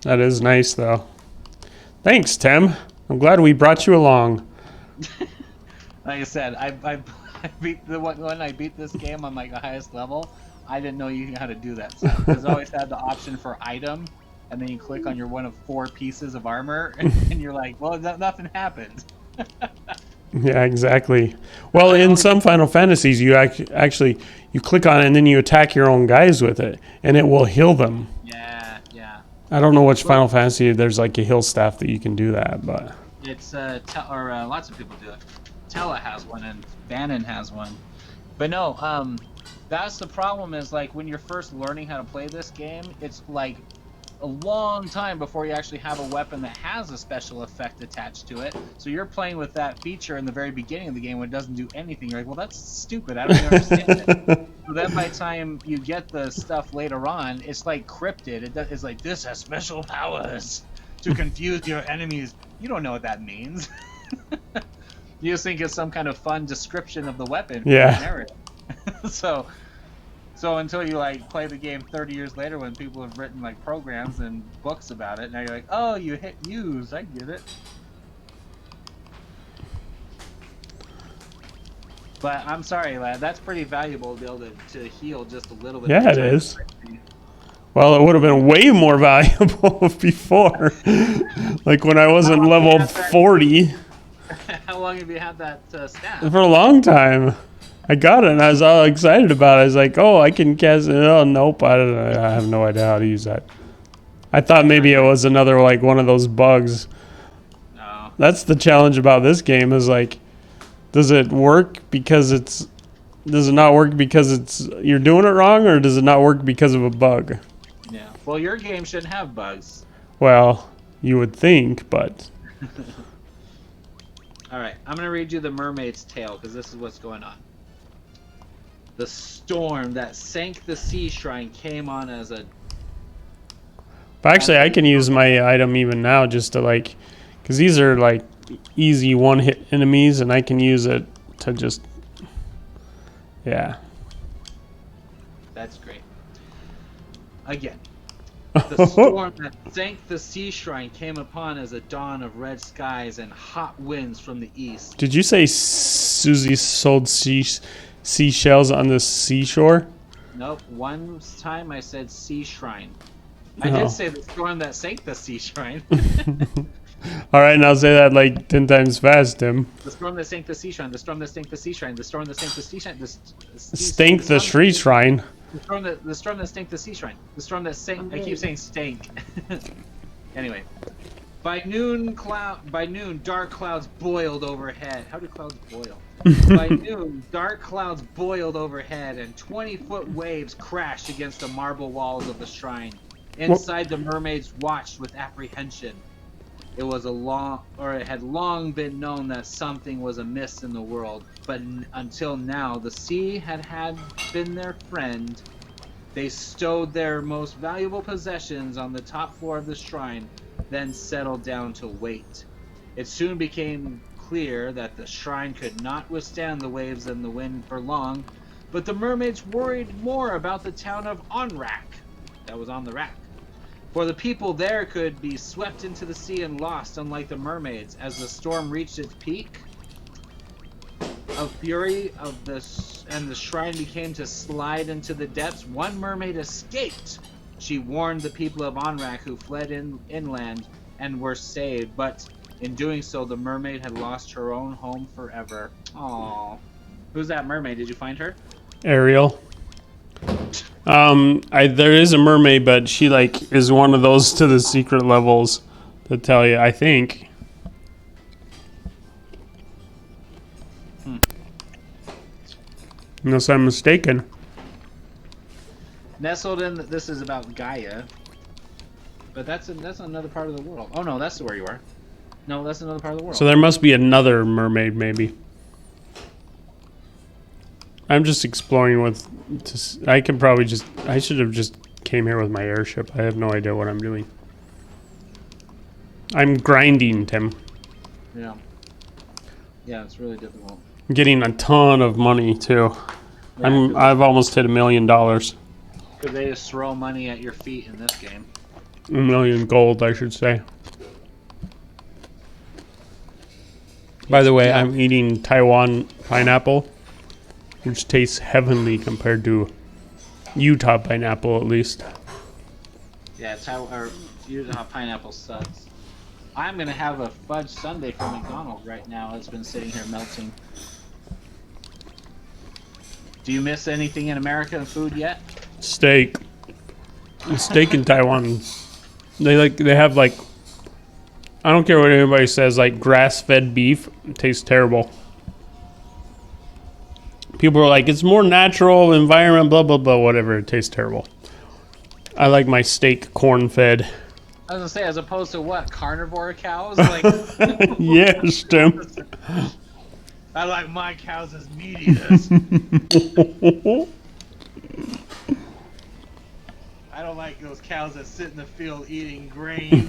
That is nice, though. Thanks, Tim. I'm glad we brought you along. Like I said, I beat when I beat this game on like the highest level. I didn't know you knew how to do that stuff because I always had the option for item, and then you click on your one of 4 pieces of armor, and you're like, well, nothing happened. Yeah, exactly. Well, in some Final Fantasies, you actually you click on it and then you attack your own guys with it, and it will heal them. Yeah. I don't know which Final Fantasy there's like a heal staff that you can do that, but It's lots of people do it. Tella has one and Bannon has one. But no, that's the problem is like when you're first learning how to play this game, it's like a long time before you actually have a weapon that has a special effect attached to it. So you're playing with that feature in the very beginning of the game when it doesn't do anything. You're like, well, that's stupid. I don't even understand it. So then by the time you get the stuff later on, it's like cryptid. It's like, this has special powers to confuse your enemies. You don't know what that means. You just think it's some kind of fun description of the weapon. Yeah. So until you like play the game 30 years later when people have written like programs and books about it, now you're like, oh, you hit use, I get it. But I'm sorry, lad, that's pretty valuable to be able to heal just a little bit. yeah, it is. Well, it would have been way more valuable before, like when I wasn't level 40. How long have you had that staff? For a long time. I got it and I was all excited about it. I was like, oh, I can cast it. Oh, nope. I have no idea how to use that. I thought maybe it was another, like, one of those bugs. No. That's the challenge about this game is, like, does it work because does it not work because you're doing it wrong, or does it not work because of a bug? Yeah. Well, your game shouldn't have bugs. Well, you would think, but... Alright, I'm going to read you the mermaid's tale, because this is what's going on. The storm that sank the sea shrine came on as a... But actually, I can use my item even now just to, like... Because these are, like, easy one-hit enemies, and I can use it to just... Yeah. That's great. Again, the storm that sank the sea shrine came upon as a dawn of red skies and hot winds from the east. Did you say Susie sold seashells on the seashore? Nope. One time I said sea shrine. I Oh. did say the storm that sank the sea shrine. All right, now say that like 10 times fast, Tim. The storm that sank the sea shrine. The storm that sank the sea shrine. The storm that sank the sea shrine. Stink the tree shrine. The storm that sank the sea shrine. The storm that sank. I keep saying stank. Anyway, by noon, dark clouds boiled overhead. How do clouds boil? By noon, dark clouds boiled overhead, and 20-foot waves crashed against the marble walls of the shrine. Inside, the mermaids watched with apprehension. It had long been known that something was amiss in the world, but until now, the sea had been their friend. They stowed their most valuable possessions on the top floor of the shrine, then settled down to wait. It soon became clear that the shrine could not withstand the waves and the wind for long, but the mermaids worried more about the town of Onrak, that was on the rack. For the people there could be swept into the sea and lost, unlike the mermaids. As the storm reached its peak of fury and the shrine began to slide into the depths, one mermaid escaped. She warned the people of Onrak, who fled inland and were saved, but in doing so, the mermaid had lost her own home forever. Aww. Who's that mermaid? Did you find her? Ariel. There is a mermaid, but she like is one of those to the secret levels that tell you, I think. Unless I'm mistaken. Nestled in, this is about Gaia, but that's another part of the world. Oh no, that's where you are. No, that's another part of the world. So there must be another mermaid, maybe. I'm just exploring with. I should have just came here with my airship. I have no idea what I'm doing. I'm grinding, Tim. Yeah. Yeah, it's really difficult. I'm getting a ton of money too. Yeah, I've almost hit $1 million. Because they just throw money at your feet in this game. 1 million gold, I should say. By the way, I'm eating Taiwan pineapple, which tastes heavenly compared to Utah pineapple, at least. Yeah, Utah pineapple sucks. I'm gonna have a fudge sundae from McDonald's right now. It's been sitting here melting. Do you miss anything in American food yet? Steak. The steak in Taiwan. They have like, I don't care what anybody says, like grass-fed beef. It tastes terrible. People are like, it's more natural, environment, blah, blah, blah, whatever. It tastes terrible. I like my steak corn-fed. I was gonna say, as opposed to what? Carnivore cows? Like, Yes, Tim. I like my cows as meat eaters. I don't like those cows that sit in the field eating grain.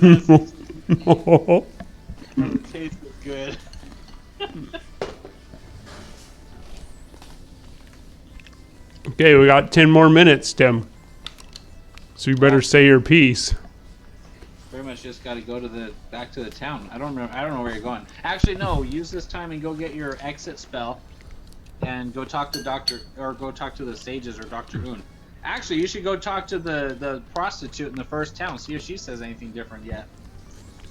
It tastes good. Okay, we got 10 more minutes, Tim. So you better say your piece. Pretty much just got to go back to the town. I don't know where you're going. Actually, no. Use this time and go get your exit spell, and go talk to go talk to the sages or Dr. Un. Actually, you should go talk to the prostitute in the first town. See if she says anything different yet.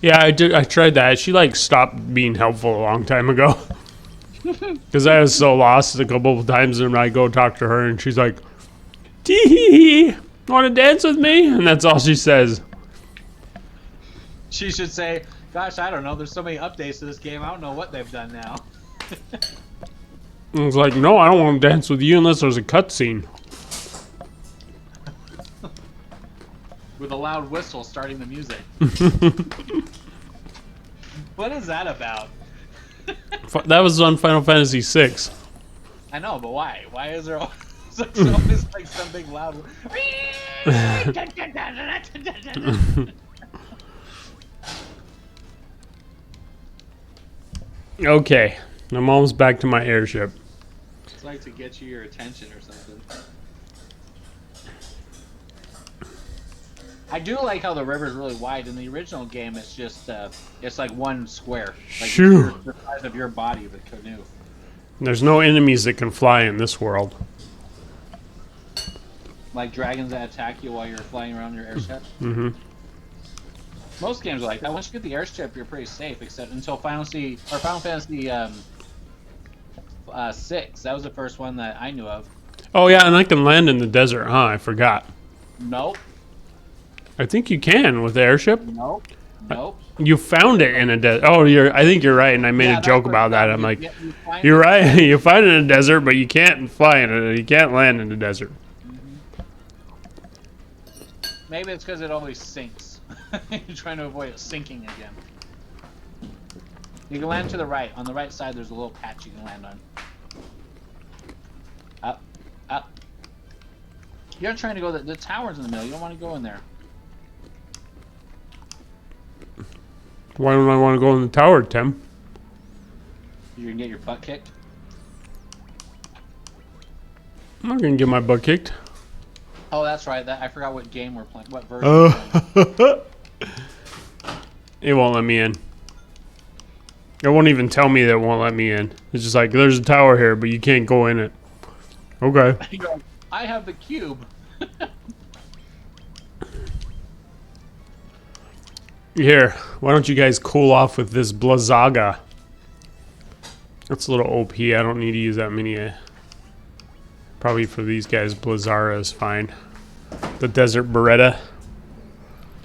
Yeah, I did. I tried that. She like stopped being helpful a long time ago. Because I was so lost a couple of times, and I go talk to her, and she's like, "Tee hee hee, want to dance with me?" And that's all she says. She should say, "Gosh, I don't know. There's so many updates to this game. I don't know what they've done now." I was like, "No, I don't want to dance with you unless there's a cutscene." With a loud whistle starting the music. What is that about? That was on Final Fantasy VI. I know, but why? Why is there always like some big loud? Okay, I'm almost back to my airship. It's like to get you your attention or something. I do like how the river's really wide. In the original game, it's just it's like one square, like Shoo. the size of your body, the canoe. There's no enemies that can fly in this world. Like dragons that attack you while you're flying around your airship. Mm-hmm. Most games are like that. Once you get the airship, you're pretty safe, except until Final Fantasy 6. That was the first one that I knew of. Oh yeah, and I can land in the desert, huh? I forgot. Nope. I think you can with the airship. Nope. Nope. You found it in a desert. Oh, I think you're right, and I made a joke about that. I'm like, you're right. You find it in a desert, but you can't fly in it. You can't land in the desert. Maybe it's because it always sinks. You're trying to avoid it sinking again. You can land to the right. On the right side, there's a little patch you can land on. Up. Up. You're trying to go... The tower's in the middle. You don't want to go in there. Why don't I want to go in the tower, Tim? You're going to get your butt kicked? I'm not going to get my butt kicked. Oh, that's right. I forgot what game we're playing. What version we're playing. It won't let me in. It won't even tell me that it won't let me in. It's just like, there's a tower here, but you can't go in it. Okay. You go, I have the cube. Here, why don't you guys cool off with this Blizzaga? That's a little OP. I don't need to use that many. Probably for these guys, Blizzara is fine. The Desert Beretta.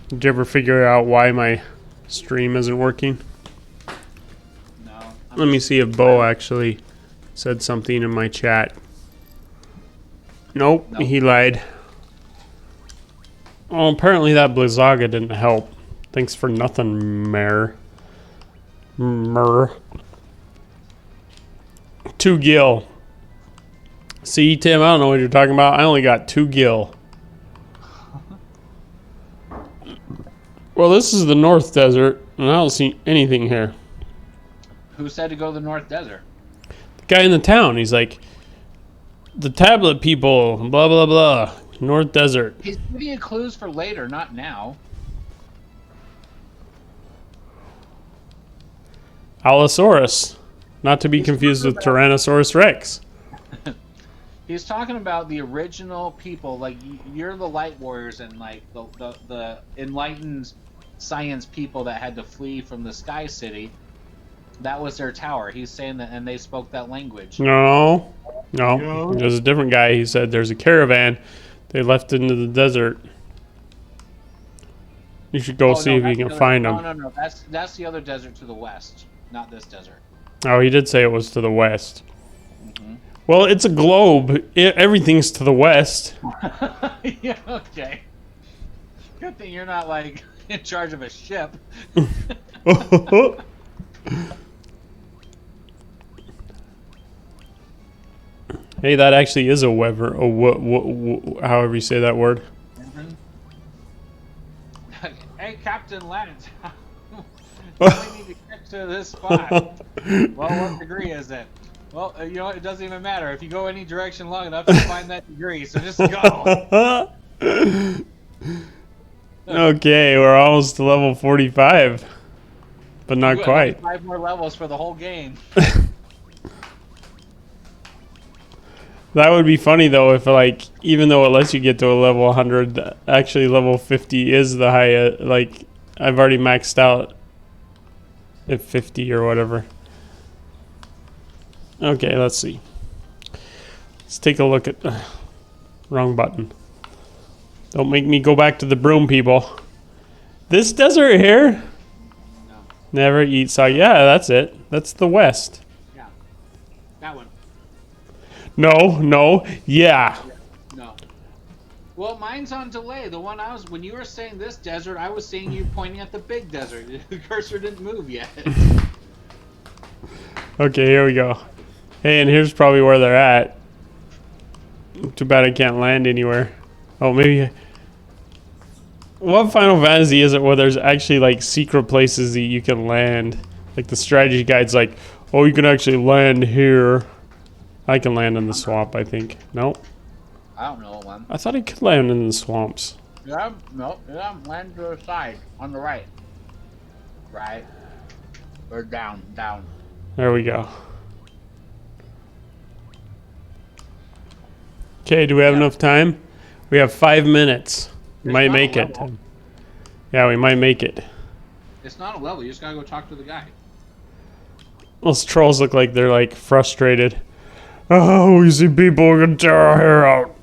Did you ever figure out why my stream isn't working? No. Let me see if Bo actually said something in my chat. Nope, he lied. Oh, apparently that Blizzaga didn't help. Thanks for nothing, Mer. 2 gil. See, Tim, I don't know what you're talking about. I only got 2 gil. Well, this is the North Desert, and I don't see anything here. Who said to go to the North Desert? The guy in the town, he's like, the tablet people, blah, blah, blah. North Desert. He's giving you clues for later, not now. Allosaurus. Not to be confused with Tyrannosaurus Rex. He's talking about the original people, like you're the Light Warriors and like the enlightened science people that had to flee from the Sky City. That was their tower. He's saying that, and they spoke that language. No. There's a different guy. He said there's a caravan. They left into the desert. You should go see if you can find them. No. That's the other desert to the west, not this desert. Oh, he did say it was to the west. Well, it's a globe. Everything's to the west. Yeah, okay. Good thing you're not, like, in charge of a ship. Hey, that actually is a Weber. However you say that word. Hey, Captain Lance. We need to get to this spot. Well, what degree is it? Well, you know what? It doesn't even matter. If you go any direction long enough, you'll find that degree. So just go. Okay, we're almost to level 45. But not quite. 5 more levels for the whole game. That would be funny, though, if, like, even though it lets you get to a level 100, actually level 50 is the highest. Like, I've already maxed out at 50 or whatever. Okay, let's see. Let's take a look at... wrong button. Don't make me go back to the broom, people. This desert here? No. Never eat saw. Yeah, that's it. That's the west. Yeah. That one. No. Yeah. No. Well, mine's on delay. The one when you were saying this desert, I was seeing you pointing at the big desert. The cursor didn't move yet. Okay, here we go. Hey, and here's probably where they're at. Too bad I can't land anywhere. Oh, maybe... What Final Fantasy is it where there's actually, like, secret places that you can land? Like, the strategy guide's like, oh, you can actually land here. I can land in the swamp, I think. Nope. I don't know one. I thought I could land in the swamps. Yeah, no, yeah, land to the side, on the right. Right. Or down. There we go. Okay, do we have enough time? We have 5 minutes. We It's might not a make it. level. Yeah, we might make it. It's not a level, you just gotta go talk to the guy. Those trolls look like they're like frustrated. Oh, we see people, we're gonna tear our hair out.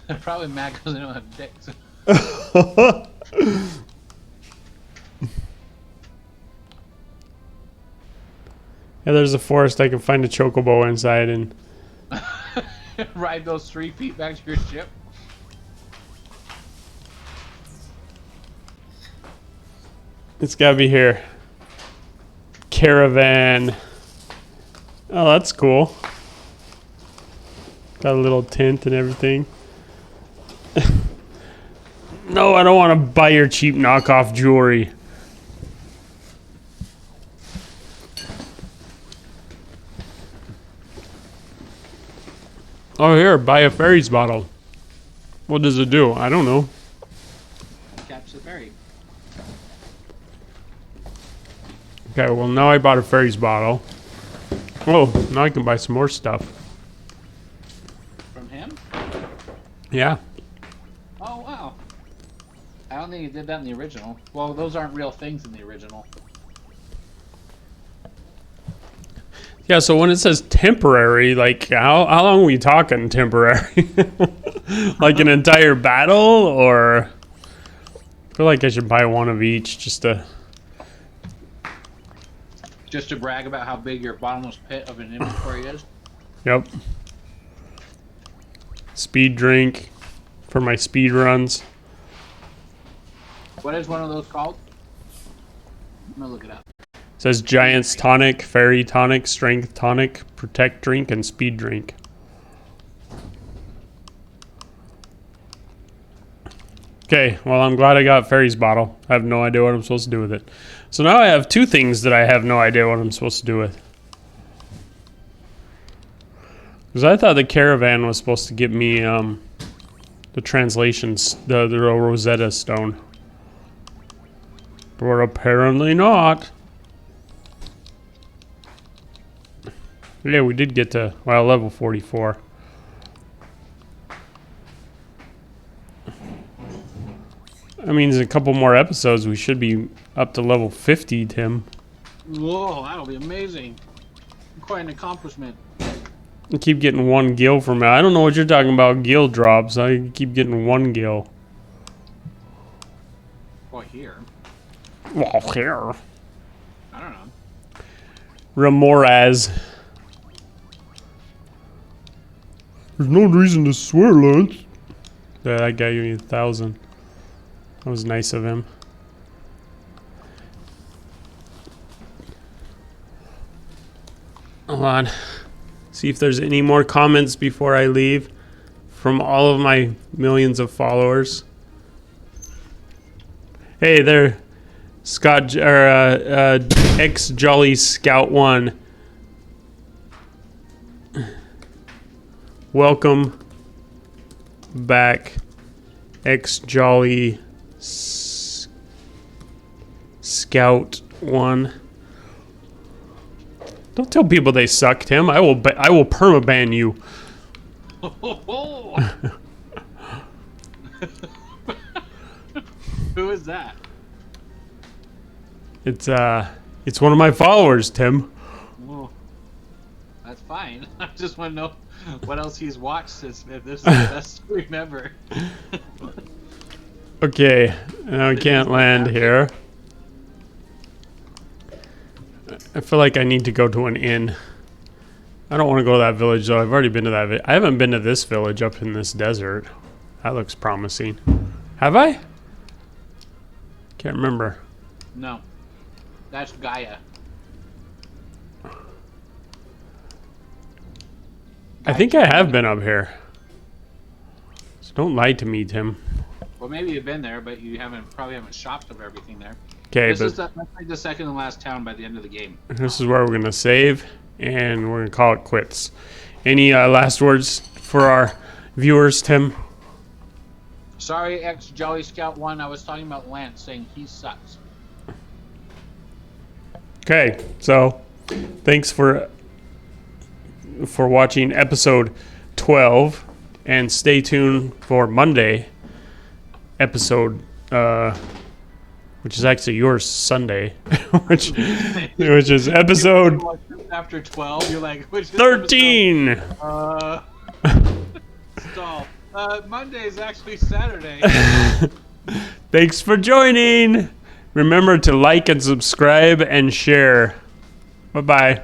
They're probably mad because they don't have dicks. Yeah, there's a forest. I can find a chocobo inside, and Ride those 3 feet back to your ship. it's gotta be here. Caravan. Oh, that's cool. Got a little tent and everything. No, I don't want to buy your cheap knockoff jewelry. Oh, here, buy a fairies bottle. What does it do? I don't know. Catch the berry. Okay, well, now I bought a fairies bottle. Oh, now I can buy some more stuff. From him? Yeah. Oh, wow. I don't think he did that in the original. Well, those aren't real things in the original. Yeah, so when it says temporary, like, how long are we talking temporary? Like an entire battle, or... I feel like I should buy one of each just to... Just to brag about how big your bottomless pit of an inventory is? Yep. Speed drink for my speed runs. What is one of those called? I'm gonna look it up. It says Giant's Tonic, Fairy Tonic, Strength Tonic, Protect Drink, and Speed Drink. Okay, well, I'm glad I got Fairy's bottle. I have no idea what I'm supposed to do with it. So now I have 2 things that I have no idea what I'm supposed to do with. Because I thought the caravan was supposed to give me the translations, the Rosetta Stone. But apparently not. Yeah, we did get to, well, level 44. That means in a couple more episodes we should be up to level 50, Tim. Whoa, that'll be amazing. Quite an accomplishment. I keep getting 1 gil from it. I don't know what you're talking about, gil drops. I keep getting 1 gil. Well, here. Well, here. I don't know. Ramoraz. There's no reason to swear, Lance. Yeah, that guy gave me 1,000. That was nice of him. Hold on. See if there's any more comments before I leave from all of my millions of followers. Hey there, Scott, or X Jolly Scout 1. Welcome back, X Jolly Scout 1. Don't tell people they suck, Tim. I will permaban you. Who is that? It's one of my followers, Tim. Well, that's fine. I just want to know what else he's watched since if this is the best to remember. Okay, now I can't land here. I feel like I need to go to an inn. I don't want to go to that village, though. I've already been to that. I haven't been to this village up in this desert. That looks promising. Have I? Can't remember. No. That's Gaia. I think I have been up here. So don't lie to me, Tim. Well, maybe you've been there, but you probably haven't shopped of everything there. Okay, That's but like the second and last town by the end of the game. this is where we're gonna save, and we're gonna call it quits. Any last words for our viewers, Tim? Sorry, ex Jolly Scout 1. I was talking about Lance saying he sucks. Okay, so thanks for watching episode 12, and stay tuned for Monday episode, which is actually yours Sunday, which is episode After 12, you're like, which is 13. Stall. Monday is actually Saturday. Thanks for joining. Remember to like and subscribe and share. Bye-bye.